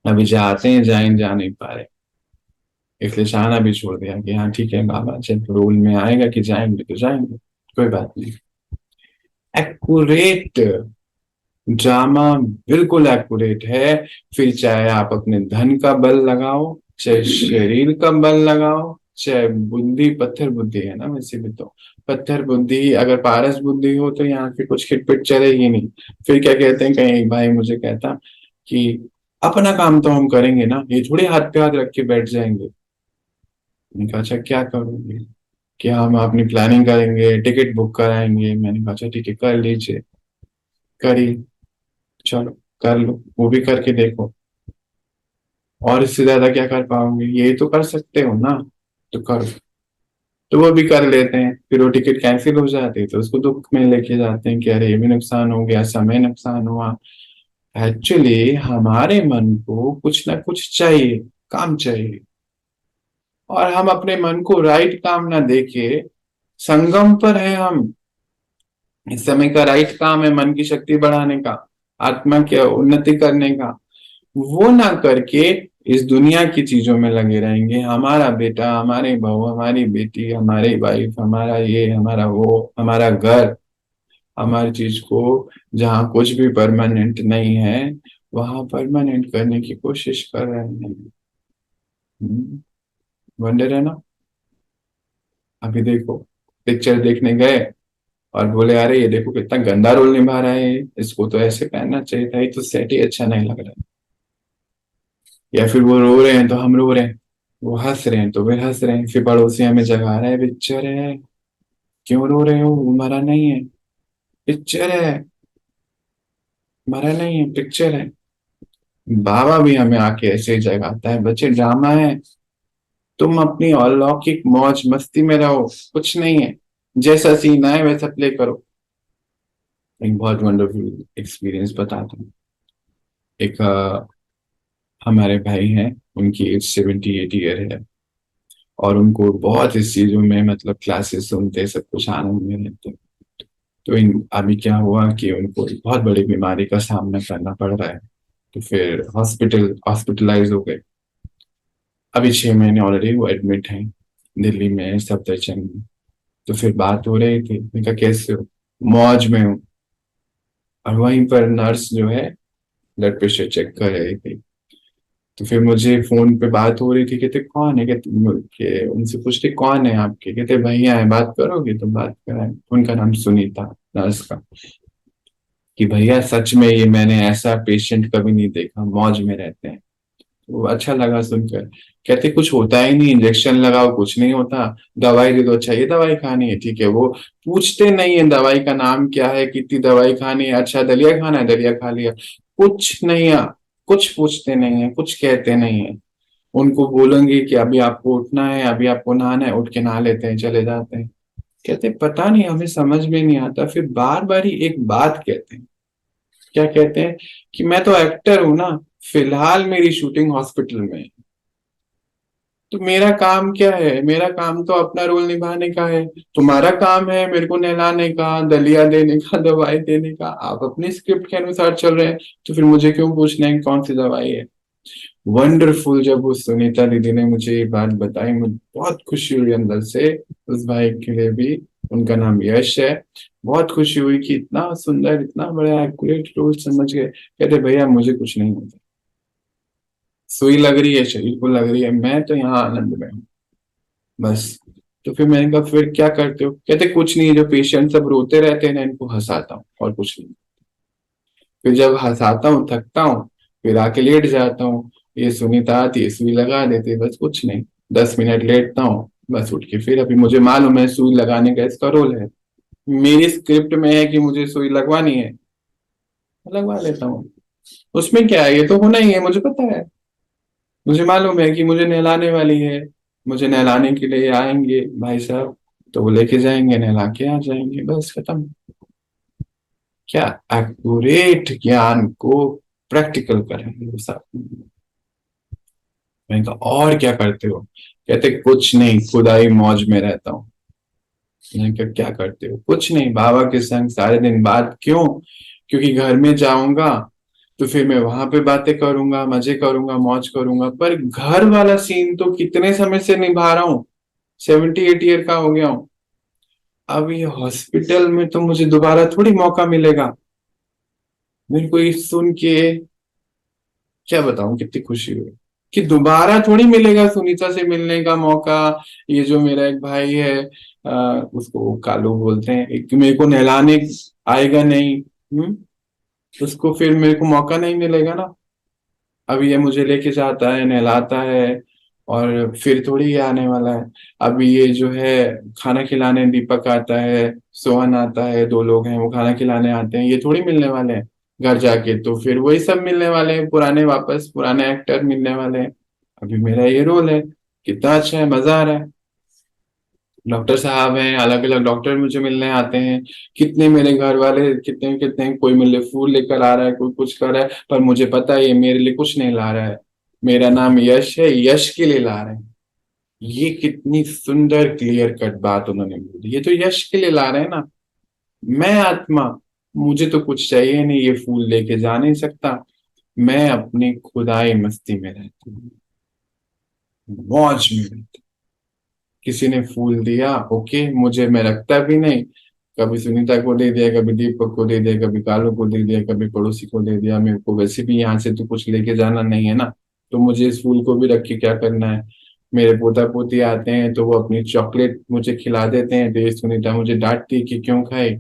अभी जाते हैं, जा नहीं पा रहे, इसलिए जाना भी छोड़ दिया कि हाँ ठीक है बाबा, जब रूल में आएगा कि जाएंगे तो जाएंगे, कोई बात नहीं। एक्यूरेट ड्रामा, बिल्कुल एक्यूरेट है। फिर चाहे आप अपने धन का बल लगाओ, चाहे शरीर का बल लगाओ, चाहे बुद्धि, पत्थर बुद्धि है ना वैसे भी तो, पत्थर बुद्धि, अगर पारस बुद्धि हो तो यहाँ पे कुछ खिटपिट चलेगी नहीं। फिर क्या कहते हैं, कहीं एक भाई मुझे कहता कि अपना काम तो हम करेंगे ना, ये थोड़ी हाथ पे हाथ रख के बैठ जाएंगे। मैंने कहा अच्छा क्या करोगे, कि हम अपनी प्लानिंग करेंगे, टिकट बुक कराएंगे। मैंने कहा अच्छा ठीक है कर लीजिए, करिए, चलो कर लो, वो भी करके देखो। और इससे ज्यादा क्या कर पाओगे, ये तो कर सकते हो ना, तो करो। तो वो भी कर लेते हैं, फिर वो टिकट कैंसिल हो जाती है तो उसको दुख में लेके जाते हैं कि अरे ये भी नुकसान हो गया, समय नुकसान हुआ। एक्चुअली हमारे मन को कुछ ना कुछ चाहिए, काम चाहिए, और हम अपने मन को राइट काम ना देके, संगम पर है हम। इस समय का राइट काम है मन की शक्ति बढ़ाने का, आत्मा की उन्नति करने का। वो ना करके इस दुनिया की चीजों में लगे रहेंगे, हमारा बेटा, हमारी बहू, हमारी बेटी, हमारी वाइफ, हमारा ये, हमारा वो, हमारा घर, हमारी चीज को, जहाँ कुछ भी परमानेंट नहीं है वहां परमानेंट करने की कोशिश कर रहे हैं। वंडर है ना। अभी देखो, पिक्चर देखने गए और बोले अरे ये देखो कितना गंदा रोल निभा रहा है ये, इसको तो ऐसे पहनना चाहिए था, ये तो सेट ही अच्छा नहीं लग रहा है। या फिर वो रो रहे हैं तो हम रो रहे हैं, वो हंस रहे हैं तो वे हंस रहे हैं, फिर पड़ोसी हमें जगा रहा है, पिक्चर है, क्यों रो रहे हो, वो मरा नहीं है, पिक्चर है, मरा नहीं है, पिक्चर है। बाबा भी हमें आके ऐसे ही जगाता है, बच्चे ड्रामा है, तुम अपनी अलौकिक मौज मस्ती में रहो, कुछ नहीं है, जैसा सीन आए वैसा प्ले करो। एक बहुत वंडरफुल एक्सपीरियंस बताता हूँ। एक हमारे भाई हैं, उनकी एज 78 ईयर है, और उनको बहुत इस चीजों में मतलब क्लासेस सुनते, सब कुछ आनंद में रहते। तो इन अभी क्या हुआ कि उनको एक बहुत बड़ी बीमारी का सामना करना पड़ रहा है, तो फिर हॉस्पिटलाइज हो गए। अभी 6 महीने ऑलरेडी वो एडमिट हैं दिल्ली में सफदरजंग में। तो फिर बात हो रही थी, मैंने कहा कैसे हो, मौज में हूँ। और वहीं पर नर्स जो है ब्लड प्रेशर चेक कर रही थी, तो फिर मुझे फोन पे बात हो रही थी, कहते कौन है, कहते उनसे पूछते कौन है आपके, कहते भैया है, बात करोगे, तो बात कराए। उनका नाम सुनीता, नर्स का, कि भैया सच में ये मैंने ऐसा पेशेंट कभी नहीं देखा, मौज में रहते हैं। वो अच्छा लगा सुनकर। कहते कुछ होता ही नहीं, इंजेक्शन लगाओ कुछ नहीं होता, दवाई दे दो, अच्छा ये दवाई खानी है ठीक है, वो पूछते नहीं है दवाई का नाम क्या है, कितनी दवाई खानी है, अच्छा दलिया खाना है, दलिया खा लिया, कुछ नहीं है, कुछ पूछते नहीं है, कुछ कहते नहीं है। उनको बोलेंगे कि अभी आपको उठना है, अभी आपको नहाना है, उठ के नहा लेते हैं, चले जाते हैं। कहते पता नहीं हमें समझ में नहीं आता, फिर बार बार ही एक बात कहते हैं, क्या कहते हैं, कि मैं तो एक्टर हूं ना, फिलहाल मेरी शूटिंग हॉस्पिटल में है, तो मेरा काम क्या है, मेरा काम तो अपना रोल निभाने का है, तुम्हारा काम है मेरे को नहलाने का, दलिया देने का, दवाई देने का, आप अपनी स्क्रिप्ट के अनुसार चल रहे हैं, तो फिर मुझे क्यों पूछना है कौन सी दवाई है। वंडरफुल, जब उस सुनीता दीदी ने मुझे ये बात बताई, मुझे बहुत खुशी हुई अंदर से, उस भाई के लिए भी। उनका नाम यश है। बहुत खुशी हुई कि इतना सुंदर, इतना बड़ा एक्यूरेट रोल समझ गए। कहते भैया मुझे कुछ नहीं होता, सुई लग रही है शरीर को, लग रही है, मैं तो यहाँ आनंद में हूँ बस। तो फिर मैंने कहा फिर क्या करते हो, कहते कुछ नहीं, जो पेशेंट सब रोते रहते हैं ना, इनको हंसाता हूँ और कुछ नहीं। फिर जब हंसाता हूँ थकता हूँ, फिर आके लेट जाता हूँ, ये सुनीता आती है सुई लगा देती है, बस कुछ नहीं, 10 मिनट लेटता हूँ, बस उठ के फिर, अभी मुझे मालूम है सुई लगाने का इसका रोल है, मेरी स्क्रिप्ट में है कि मुझे सुई लगवानी है, लगवा लेता हूँ। उसमें क्या है, ये तो होना ही है, मुझे पता है, मुझे मालूम है कि मुझे नहलाने वाली है, मुझे नहलाने के लिए आएंगे भाई साहब, तो वो लेके जाएंगे, नहला के आ जाएंगे, बस खत्म। क्या एक्यूरेट ज्ञान को प्रैक्टिकल करेंगे वो साहब। मैंने कहा और क्या करते हो, कहते कुछ नहीं, खुदाई मौज में रहता हूँ। मैंने कहा क्या करते हो, कुछ नहीं, बाबा के संग सारे दिन। बात क्यों, क्योंकि घर में जाऊंगा तो फिर मैं वहां पे बातें करूंगा, मजे करूंगा, मौज करूंगा, पर घर वाला सीन तो कितने समय से निभा रहा हूँ। 78 ईयर का हो गया हूँ। अब ये हॉस्पिटल में तो मुझे दोबारा थोड़ी मौका मिलेगा। मेरे को ये सुन के क्या बताऊं कितनी खुशी हुई कि दोबारा थोड़ी मिलेगा सुनीता से मिलने का मौका। ये जो मेरा एक भाई है, उसको कालू बोलते हैं, एक मेरे को नहलाने आएगा नहीं। उसको फिर मेरे को मौका नहीं मिलेगा ना। अब ये मुझे लेके जाता है, नहलाता है, और फिर थोड़ी ये आने वाला है। अभी ये जो है खाना खिलाने दीपक आता है, सोहन आता है, दो लोग हैं वो खाना खिलाने आते हैं, ये थोड़ी मिलने वाले हैं घर जाके। तो फिर वही सब मिलने वाले हैं, पुराने वापस पुराने एक्टर मिलने वाले हैं। अभी मेरा ये रोल है। कितना अच्छा है, मजा आ रहा है। डॉक्टर साहब हैं, अलग अलग डॉक्टर मुझे मिलने आते हैं। कितने मेरे घर वाले, कितने कितने, कोई मेरे लिए फूल लेकर आ रहा है, कोई कुछ कर रहा है, पर मुझे पता है ये मेरे लिए कुछ नहीं ला रहा है। मेरा नाम यश है, यश के लिए ला रहे हैं। ये कितनी सुंदर क्लियर कट बात उन्होंने बोली, ये तो यश के लिए ला रहे हैं ना। मैं आत्मा, मुझे तो कुछ चाहिए नहीं, ये फूल लेके जा नहीं सकता। मैं अपनी खुदाई मस्ती में रहती हूँ, मौज में रहती हूँ। किसी ने फूल दिया, ओके, मुझे मैं रखता भी नहीं। कभी सुनीता को दे दिया, कभी दीपक को दे दिया, कभी कालू को दे दिया, कभी पड़ोसी को दे दिया। मेरे को वैसे भी यहाँ से तो कुछ लेके जाना नहीं है ना, तो मुझे इस फूल को भी रख के क्या करना है। मेरे पोता पोती आते हैं तो वो अपनी चॉकलेट मुझे खिला देते हैं, तो ये सुनीता मुझे डांटती है कि क्यों खाए।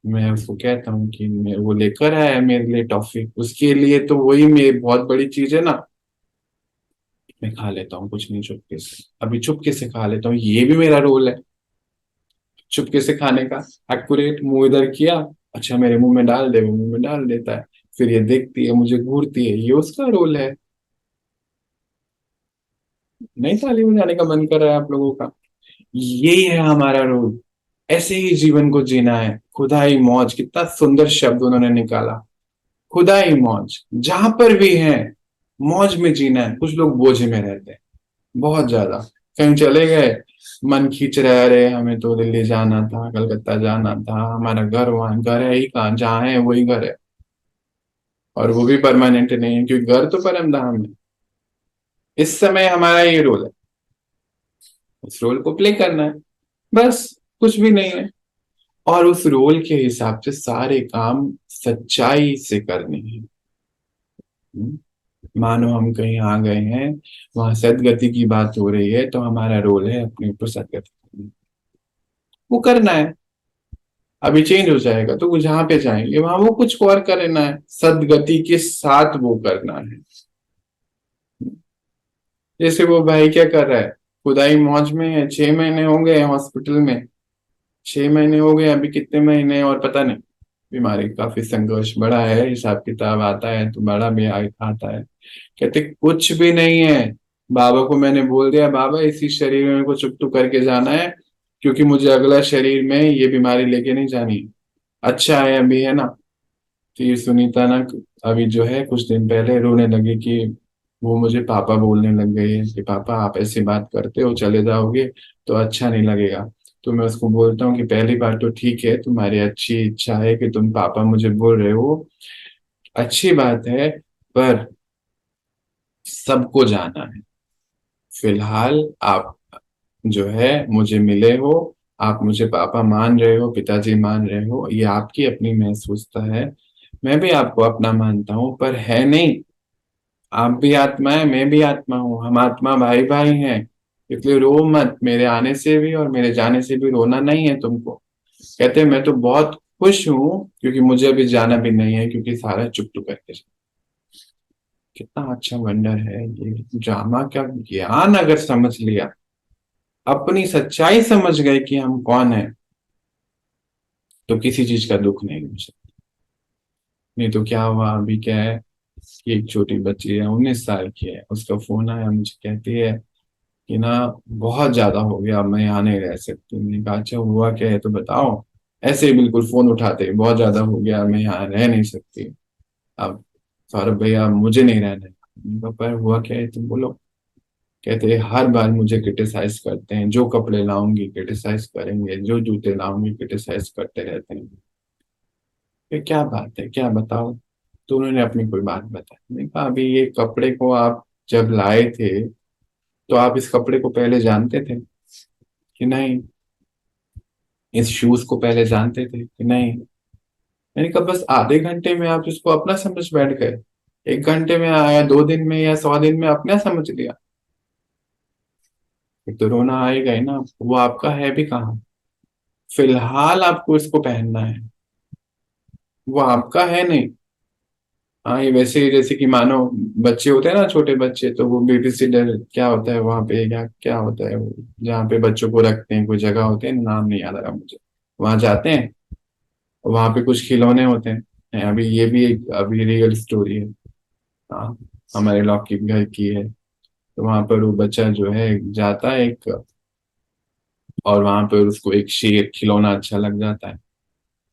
मैं उसको कहता हूँ कि वो लेकर आया है मेरे लिए टॉफी, उसके लिए तो वही मेरी बहुत बड़ी चीज है ना। मैं खा लेता हूँ कुछ नहीं, चुपके से, अभी चुपके से खा लेता हूँ, ये भी मेरा रोल है। चुपके से खाने का। एक्यूरेट, मुंह इधर किया, अच्छा मेरे मुंह में डाल दे, वो मुंह में डाल देता है। फिर ये देखती है, मुझे घूरती है, ये उसका रोल है। नहीं, ताली बजाने का मन कर रहा है आप लोगों का? यही है हमारा रोल। ऐसे ही जीवन को जीना है। खुदाई मौज, कितना सुंदर शब्द उन्होंने निकाला। खुदाई मौज, जहां पर भी है मौज में जीना है। कुछ लोग बोझ में रहते हैं बहुत ज्यादा। कहीं चले गए, मन खींच रहा है, अरे हमें तो दिल्ली जाना था, कलकत्ता जाना था, हमारा घर वहां, घर है ही कहाँ, जहाँ है वही घर है। और वो भी परमानेंट नहीं है, क्योंकि घर तो परम धाम है। इस समय हमारा ये रोल है, उस रोल को प्ले करना है, बस, कुछ भी नहीं है। और उस रोल के हिसाब से सारे काम सच्चाई से करने हैं। हम्म? मानो हम कहीं आ गए हैं, वहां सदगति की बात हो रही है, तो हमारा रोल है अपने ऊपर सदगति करनी। वो करना है। अभी चेंज हो जाएगा तो वो जहां पे जाएंगे वहां वो कुछ और करना है, सदगति के साथ वो करना है। जैसे वो भाई क्या कर रहा है, खुदाई मौज में है, 6 महीने हो गए हॉस्पिटल में। 6 महीने हो गए, अभी कितने महीने और पता नहीं। बीमारी काफी संघर्ष बड़ा है, हिसाब किताब आता है तो बड़ा भी आता है। कहते कुछ भी नहीं है। बाबा को मैंने बोल दिया, बाबा इसी शरीर में मेरे को चुप करके जाना है, क्योंकि मुझे अगला शरीर में ये बीमारी लेके नहीं जानी। अच्छा है अभी, है ना। तो ये सुनीता ना, अभी जो है कुछ दिन पहले रोने लगी कि वो मुझे पापा बोलने लग गई है कि पापा आप ऐसी बात करते हो, चले जाओगे तो अच्छा नहीं लगेगा। तो मैं उसको बोलता हूँ कि पहली बात तो ठीक है, तुम्हारी अच्छी इच्छा है कि तुम पापा मुझे बोल रहे हो, अच्छी बात है, पर सबको जाना है। फिलहाल आप जो है मुझे मिले हो, आप मुझे पापा मान रहे हो, पिताजी मान रहे हो, ये आपकी अपनी महसूसता है। मैं भी आपको अपना मानता हूं, पर है नहीं। आप भी आत्मा है, मैं भी आत्मा हूँ, हम आत्मा भाई भाई हैं। इसलिए रो मत, मेरे आने से भी और मेरे जाने से भी रोना नहीं है तुमको। कहते मैं तो बहुत खुश हूँ, क्योंकि मुझे अभी जाना भी नहीं है, क्योंकि सारा चुप चुप करके कितना अच्छा वंडर है ये ड्रामा का ज्ञान अगर समझ लिया, अपनी सच्चाई समझ गए कि हम कौन है, तो किसी चीज का दुख नहीं मुझे। नहीं तो क्या हुआ, अभी क्या है कि एक छोटी बच्ची है, 19 साल की है, उसका फोन आया, मुझे कहती है कि ना बहुत ज्यादा हो गया, अब मैं यहाँ नहीं रह सकती। मैंने कहा अच्छा हुआ क्या है तो बताओ। ऐसे ही बिल्कुल फोन उठाते ही, बहुत ज्यादा हो गया, मैं यहाँ रह नहीं सकती अब, सौरभ भैया मुझे नहीं रहना है। मैंने कहा, पर हुआ क्या है तुम बोलो। कहते हैं हर बार मुझे क्रिटिसाइज करते हैं, जो कपड़े लाऊंगी क्रिटिसाइज करेंगे, जो जूते लाऊंगी क्रिटिसाइज करते रहते हैं। ये क्या बात है, क्या बताओ। तो उन्होंने अपनी कोई बात बताई। मैंने कहा अभी ये कपड़े को आप जब लाए थे तो आप इस कपड़े को पहले जानते थे कि नहीं, इस शूज को पहले जानते थे कि नहीं। मैंने कहा बस आधे घंटे में आप इसको अपना समझ बैठ गए, 1 घंटे में आया, 2 दिन में या 100 दिन में अपना समझ लिया। फिर तो रोना आएगा ही ना, वो आपका है भी कहाँ। फिलहाल आपको इसको पहनना है, वो आपका है नहीं। हाँ, ये वैसे ही जैसे कि मानो बच्चे होते हैं ना, छोटे बच्चे, तो वो बेबी सिटर क्या होता है वहां पे, क्या क्या होता है वो, जहाँ पे बच्चों को रखते हैं, कोई जगह होते हैं, नाम नहीं याद आ रहा मुझे। वहां जाते हैं, वहां पे कुछ खिलौने होते हैं। अभी ये भी एक अभी रियल स्टोरी है। हाँ, हमारे लॉक की घर की है। तो वहां पर वो बच्चा जो है जाता है एक, और वहां पर उसको एक शेर खिलौना अच्छा लग जाता है,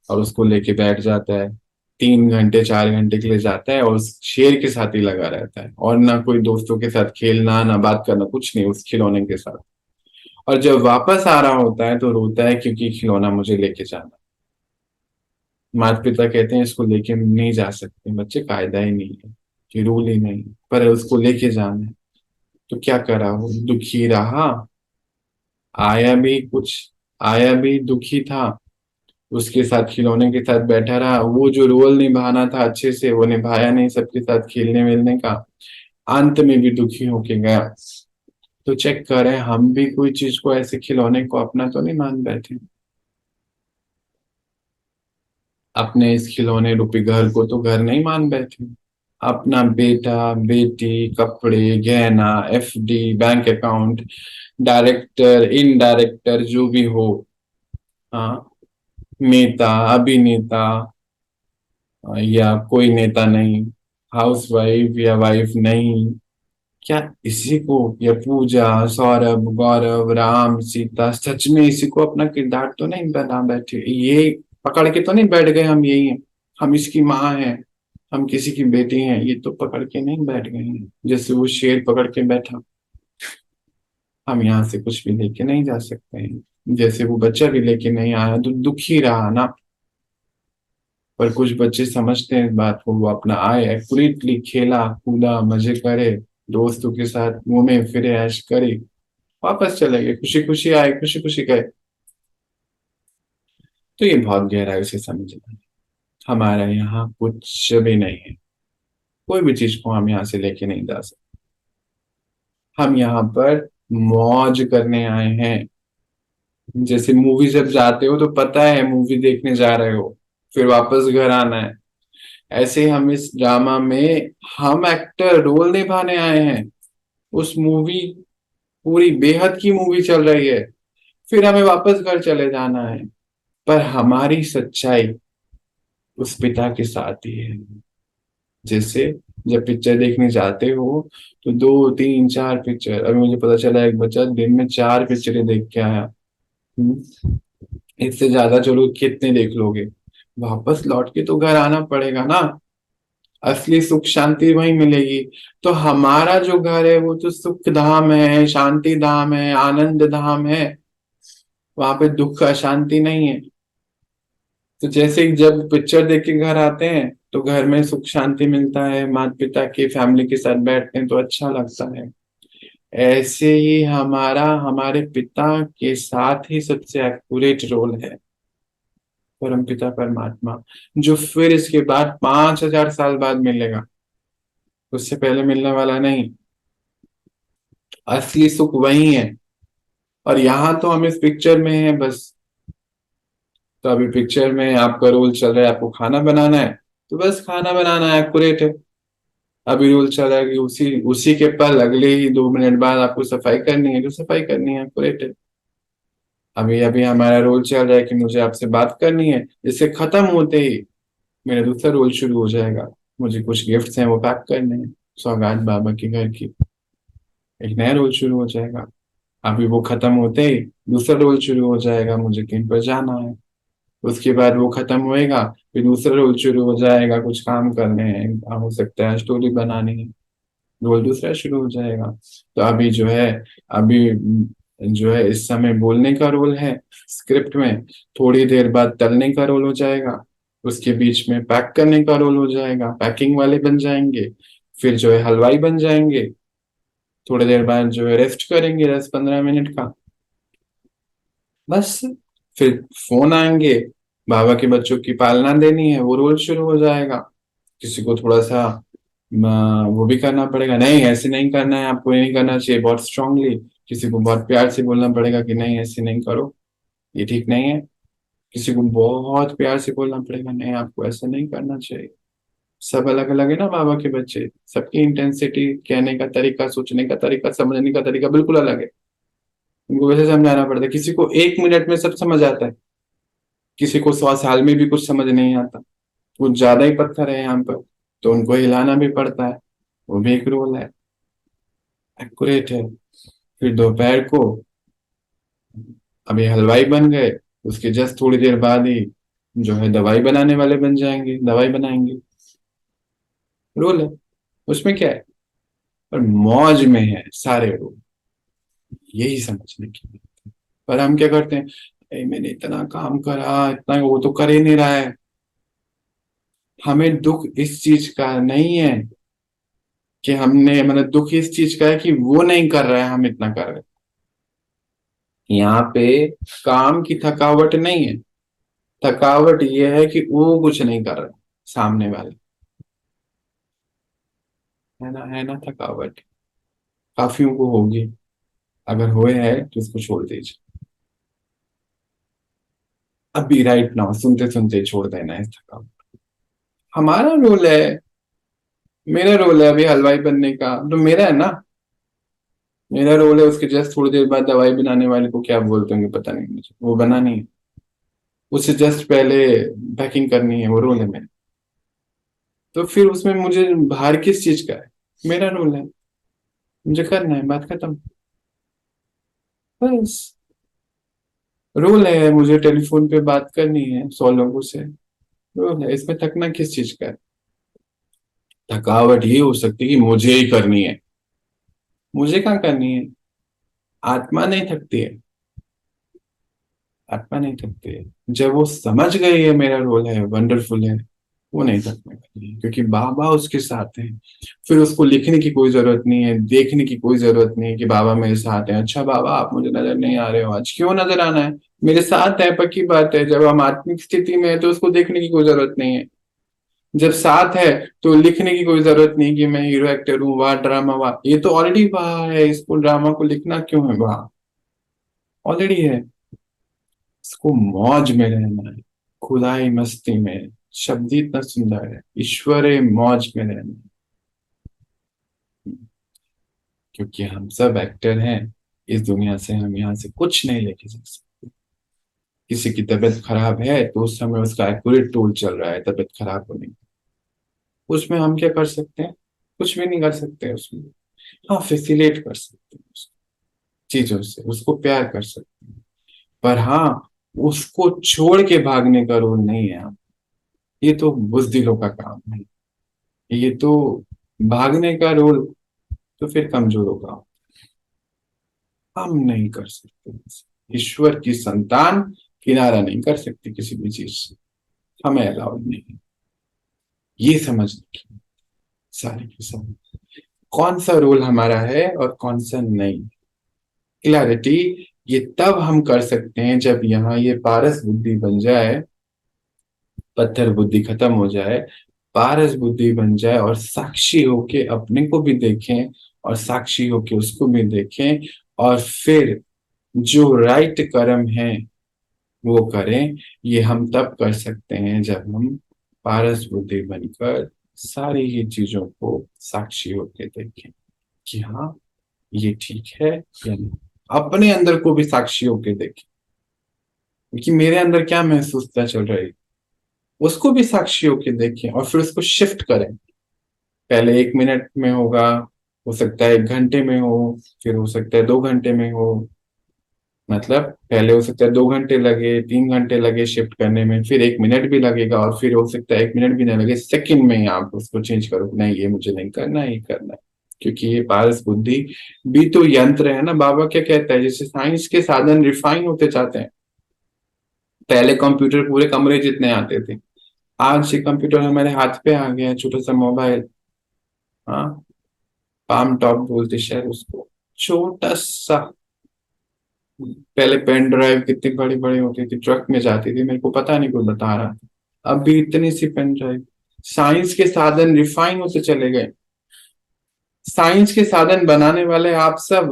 और उसको लेके बैठ जाता है। 3 घंटे 4 घंटे के लिए जाता है और उस शेर के साथ ही लगा रहता है, और ना कोई दोस्तों के साथ खेलना, ना बात करना, कुछ नहीं, उस खिलौने के साथ। और जब वापस आ रहा होता है तो रोता है क्योंकि खिलौना मुझे लेके जाना। माता पिता कहते हैं इसको लेके नहीं जा सकते, बच्चे, कायदा ही नहीं है, कि रूल ही नहीं है, पर उसको लेके जाना है। तो क्या करा, वो दुखी रहा, आया भी कुछ, आया भी दुखी था, उसके साथ खिलौने के साथ बैठा रहा, वो जो रोल निभाना था अच्छे से वो निभाया नहीं, सबके साथ खेलने मिलने का, अंत में भी दुखी होके गया। तो चेक करें हम भी कोई चीज को, ऐसे खिलौने को अपना तो नहीं मान बैठे, अपने इस खिलौने रूपी घर को तो घर नहीं मान बैठे। अपना बेटा बेटी, कपड़े, गहना, एफडी, बैंक अकाउंट, डायरेक्टर, इनडायरेक्टर जो भी हो, हाँ, नेता, अभिनेता, या कोई नेता नहीं, हाउस वाइफ या वाइफ नहीं, क्या इसी को, या पूजा, सौरभ, गौरव, राम, सीता, सच में इसी को अपना किरदार तो नहीं बना बैठे, ये पकड़ के तो नहीं बैठ गए हम यही हैं, हम इसकी माँ हैं, हम किसी की बेटी हैं, ये तो पकड़ के नहीं बैठ गए हैं जैसे वो शेर पकड़ के बैठा। हम यहाँ से कुछ भी लेके नहीं जा सकते हैं, जैसे वो बच्चा भी लेके नहीं आया तो दुखी रहा ना। पर कुछ बच्चे समझते हैं इस बात को, वो अपना आए, एक्यूरेटली खेला कूदा, मजे करे, दोस्तों के साथ घूमे फिरे, ऐश करे, वापस चले गए, खुशी खुशी आए, खुशी खुशी गए। तो ये बहुत गहराई से समझना है। हमारा यहाँ कुछ भी नहीं है, कोई भी चीज को हम यहाँ से लेके नहीं जा सकते। हम यहाँ पर मौज करने आए हैं। जैसे मूवी जब जाते हो तो पता है मूवी देखने जा रहे हो, फिर वापस घर आना है। ऐसे हम इस ड्रामा में, हम एक्टर रोल निभाने आए हैं। उस मूवी, पूरी बेहद की मूवी चल रही है, फिर हमें वापस घर चले जाना है। पर हमारी सच्चाई उस पिता के साथ ही है। जैसे जब पिक्चर देखने जाते हो तो 2 3 4 पिक्चर, अभी मुझे पता चला एक बच्चा दिन में 4 पिक्चरें देख के आया। इससे ज्यादा चलो कितने देख लोगे, वापस लौट के तो घर आना पड़ेगा ना, असली सुख शांति वहीं मिलेगी। तो हमारा जो घर है वो तो सुख धाम है, शांति धाम है, आनंद धाम है, वहां पे दुख अशांति नहीं है। तो जैसे ही जब पिक्चर देख के घर आते हैं तो घर में सुख शांति मिलता है, माता पिता की फैमिली के साथ बैठते हैं तो अच्छा लगता है। ऐसे ही हमारा हमारे पिता के साथ ही सबसे एक्यूरेट रोल है परम पिता परमात्मा, जो फिर इसके बाद 5,000 साल बाद मिलेगा, उससे पहले मिलने वाला नहीं। असली सुख वही है। और यहाँ तो हम इस पिक्चर में हैं बस। तो अभी पिक्चर में आपका रोल चल रहा है, आपको खाना बनाना है, तो बस खाना बनाना है, एक्यूरेट है। अभी रोल चल रहा है कि उसी उसी के पल अगले ही 2 मिनट बाद आपको सफाई करनी है, तो सफाई करनी है, एक्यूरेट है। अभी अभी हमारा रोल चल रहा है कि मुझे आपसे बात करनी है, जिससे खत्म होते ही मेरा दूसरा रोल शुरू हो जाएगा, मुझे कुछ गिफ्ट्स हैं वो पैक करने हैं, सौगात बाबा के घर की, एक नया रोल शुरू हो जाएगा। अभी वो खत्म होते ही दूसरा रोल शुरू हो जाएगा, मुझे कहीं पर जाना है। उसके बाद वो खत्म होएगा, फिर दूसरा रोल शुरू हो जाएगा, कुछ काम करने हैं, हो सकता है स्टोरी बनानी है, रोल दूसरा शुरू हो जाएगा। तो अभी जो है, अभी जो है इस समय बोलने का रोल है स्क्रिप्ट में, थोड़ी देर बाद तलने का रोल हो जाएगा, उसके बीच में पैक करने का रोल हो जाएगा, पैकिंग वाले बन जाएंगे। फिर जो है हलवाई बन जाएंगे। थोड़ी देर बाद जो है रेस्ट करेंगे 10-15 मिनट का, बस। फिर फोन आएंगे, बाबा के बच्चों की पालना देनी है, वो रोल शुरू हो जाएगा। किसी को थोड़ा सा वो भी करना पड़ेगा, नहीं ऐसे नहीं करना है आपको, ये नहीं करना चाहिए बहुत स्ट्रांगली। किसी को बहुत प्यार से बोलना पड़ेगा कि नहीं ऐसे नहीं करो, ये ठीक नहीं है। किसी को बहुत प्यार से बोलना पड़ेगा, नहीं आपको ऐसा नहीं करना चाहिए। सब अलग अलग है ना बाबा के बच्चे, सबकी इंटेंसिटी, कहने का तरीका, सोचने का तरीका, समझने का तरीका बिल्कुल अलग है। उनको वैसे समझाना पड़ता है। किसी को 1 मिनट में सब समझ आता है, किसी को 100 साल में भी कुछ समझ नहीं आता। कुछ ज्यादा ही पत्थर है यहाँ पर, तो उनको हिलाना भी पड़ता है, वो भी एक रोल है, एक्यूरेट है। फिर दोपहर को अभी हलवाई बन गए, उसके जस्ट थोड़ी देर बाद ही जो है दवाई बनाने वाले बन जाएंगे, दवाई बनाएंगे। रोल है, उसमें क्या है। पर मौज में है सारे रोल, यही समझने की बात है। पर हम क्या करते हैं, "ए, मैंने इतना काम करा, इतना वो तो कर ही नहीं रहा है"। हमें दुख इस चीज का नहीं है कि हमने, मतलब दुख इस चीज का है कि वो नहीं कर रहा है, हम इतना कर रहे हैं। यहाँ पे काम की थकावट नहीं है, थकावट ये है कि वो कुछ नहीं कर रहा सामने वाले, है ना थकावट। काफियों को होगी, अगर हुए है तो इसको छोड़ दीजिए अभी, राइट नाउ, सुनते सुनते छोड़ देना है इस थकावट। हमारा रोल है, मेरा रोल है अभी हलवाई बनने का, तो मेरा है ना, मेरा रोल है। उसके जस्ट थोड़ी देर बाद दवाई बनाने वाले को क्या बोलते होंगे पता नहीं मुझे, वो बनानी है। उससे जस्ट पहले पैकिंग करनी है, वो रोल है मेरा। तो फिर उसमें मुझे बाहर किस चीज का है, मेरा रोल है, मुझे करना है, बात खत्म। बस, रोल है, मुझे टेलीफोन पे बात करनी है 100 लोगों से, रोल है। इसमें थकना किस चीज का है। थकावट ये हो सकती है कि मुझे ही करनी है, मुझे कहाँ करनी है। आत्मा नहीं थकती है, आत्मा नहीं थकती है। जब वो समझ गई है मेरा रोल है, वंडरफुल है, वो नहीं थकने वाली है, क्योंकि बाबा उसके साथ हैं। फिर उसको लिखने की कोई जरूरत नहीं है, देखने की कोई जरूरत नहीं है कि बाबा मेरे साथ हैं। अच्छा बाबा आप मुझे नजर नहीं आ रहे हो आज, क्यों नजर आना है, मेरे साथ है, पक्की बात है। जब हम आत्मिक स्थिति में है तो उसको देखने की कोई जरूरत नहीं है। जब साथ है तो लिखने की कोई जरूरत नहीं कि मैं हीरो एक्टर हूँ, वाह ड्रामा वाह, ये तो ऑलरेडी वहां है, इसको ड्रामा को लिखना क्यों है, वहां ऑलरेडी है। इसको मौज में रहना है, खुदाई मस्ती में। शब्द ही इतना सुंदर है, ईश्वरे मौज में रहना। क्योंकि हम सब एक्टर हैं, इस दुनिया से हम यहाँ से कुछ नहीं लेके जा सकते। किसी की तबीयत खराब है तो उस समय उसका एक्यूरेट टूल चल रहा है तबीयत खराब होने का। उसमें हम क्या कर सकते हैं, कुछ भी नहीं कर सकते उसमें। हाँ फैसिलेट कर सकते हैं उसको, चीजों से उसको प्यार कर सकते हैं। पर हाँ, उसको छोड़ के भागने का रोल नहीं है। ये तो बुजदिलों का काम है, ये तो भागने का रोल तो फिर कमजोरों का। हम नहीं कर सकते, ईश्वर की संतान किनारा नहीं कर सकती किसी भी चीज से, हमें अलाउड नहीं है। ये समझने की सारी की सारी, कौन सा रोल हमारा है और कौन सा नहीं। क्लैरिटी ये तब हम कर सकते हैं जब यहाँ ये पारस बुद्धि बन जाए, पत्थर बुद्धि खत्म हो जाए, पारस बुद्धि बन जाए, और साक्षी होके अपने को भी देखें और साक्षी होके उसको भी देखें। और फिर जो राइट कर्म है वो करें। ये हम तब कर सकते हैं जब हम पारस बुद्धि बनकर सारी ही चीजों को साक्षी होके देखें कि हाँ ये ठीक है या नहीं। अपने अंदर को भी साक्षी होके देखें कि मेरे अंदर क्या महसूसता चल रही है, उसको भी साक्षी होके देखें और फिर उसको शिफ्ट करें। पहले 1 मिनट में होगा, हो सकता है 1 घंटे में हो, फिर हो सकता है 2 घंटे में हो। मतलब पहले हो सकता है 2 घंटे लगे, 3 घंटे लगे शिफ्ट करने में, फिर 1 मिनट भी लगेगा, और फिर हो सकता है 1 मिनट भी नहीं लगे, सेकंड में ही आप उसको चेंज करो, नहीं ये मुझे नहीं करना है, ये करना है। क्योंकि ये पारस बुद्धि भी तो यंत्र है ना। बाबा क्या कहता है, जैसे साइंस के साधन रिफाइन होते जाते हैं। पहले कंप्यूटर पूरे कमरे जितने आते थे, आज ये कंप्यूटर हमारे हाथ पे आ गया है, छोटा सा मोबाइल। हाँ, पाम टॉप बोलते शायद उसको, छोटा सा। पहले पेन ड्राइव कितनी बड़ी बड़ी होती थी, ट्रक में जाती थी, मेरे को पता नहीं, कोई बता रहा था। अब भी इतनी सी पेन ड्राइव। साइंस के साधन रिफाइन होते चले गए। साइंस के साधन बनाने वाले आप सब,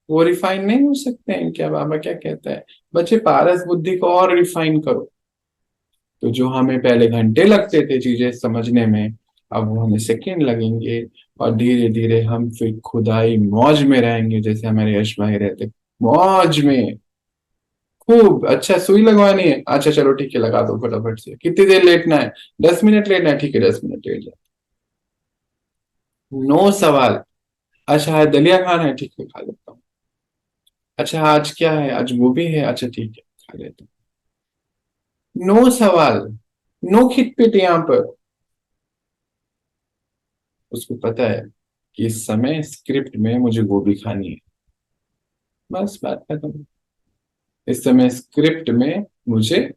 वो रिफाइन नहीं हो सकते हैं क्या? बाबा क्या कहता है, बच्चे पारस बुद्धि को और रिफाइन करो। तो जो हमें पहले घंटे लगते थे चीजें समझने में, अब वो हमें सेकंड लगेंगे। और धीरे धीरे हम फिर खुदाई मौज में रहेंगे, जैसे हमारे यश भाई रहते, मौज में। खूब अच्छा, सुई लगवानी है, अच्छा चलो ठीक है लगा दो फटाफट से। कितनी देर लेटना है? 10 मिनट लेटना है, ठीक है 10 मिनट लेट जाओ। नो सवाल। अच्छा है दलिया खाना है, ठीक है खा लेता हूँ। अच्छा आज क्या है? आज गोभी है, अच्छा ठीक है खा लेता हूँ। नो सवाल। नो खिटपिट यहाँ पर। उसको पता है कि इस समय स्क्रिप्ट में मुझे गोभी खानी है, बस बात खत्म। इस समय स्क्रिप्ट में मुझे,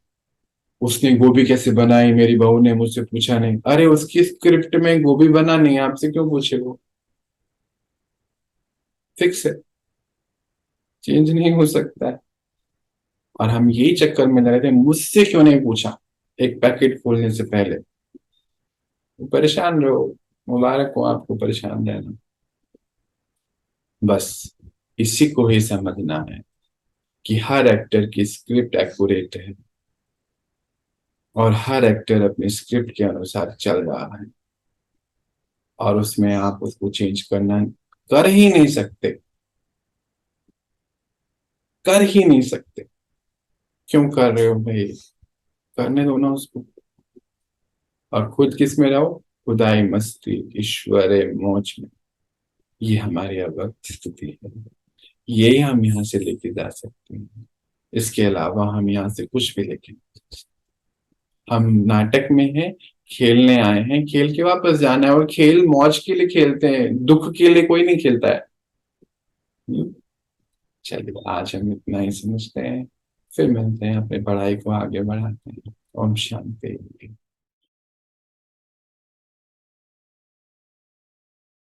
उसने गोभी कैसे बनाई मेरी बहू ने मुझसे पूछा नहीं, अरे उसकी स्क्रिप्ट में गोभी बनानी है, आपसे क्यों पूछे? वो फिक्स है, चेंज नहीं हो सकता है। और हम यही चक्कर में लगे थे, मुझसे क्यों नहीं पूछा एक पैकेट खोलने से पहले। परेशान रहो, मुबारक हो आपको परेशान रहना। बस इसी को ही समझना है कि हर एक्टर की स्क्रिप्ट एक्यूरेट है, और हर एक्टर अपने स्क्रिप्ट के अनुसार चल रहा है, और उसमें आप उसको चेंज करना कर ही नहीं सकते, कर ही नहीं सकते। क्यों कर रहे हो भाई? करने दो ना उसको। और खुद किस में रहो? खुदाई मस्ती ईश्वरे मौज में। ये हमारी अब स्थिति है, यही हम यहाँ से लेके जा सकते हैं। इसके अलावा हम यहाँ से कुछ भी लेके नहीं जा सकते। हम नाटक में हैं, खेलने आए हैं, खेल के वापस जाना है। और खेल मौज के लिए खेलते हैं, दुख के लिए कोई नहीं खेलता है। हम्म, चलिए आज हम इतना ही समझते हैं, फिर मिलते हैं, अपनी पढ़ाई को आगे बढ़ाते हैं। ओम शांति।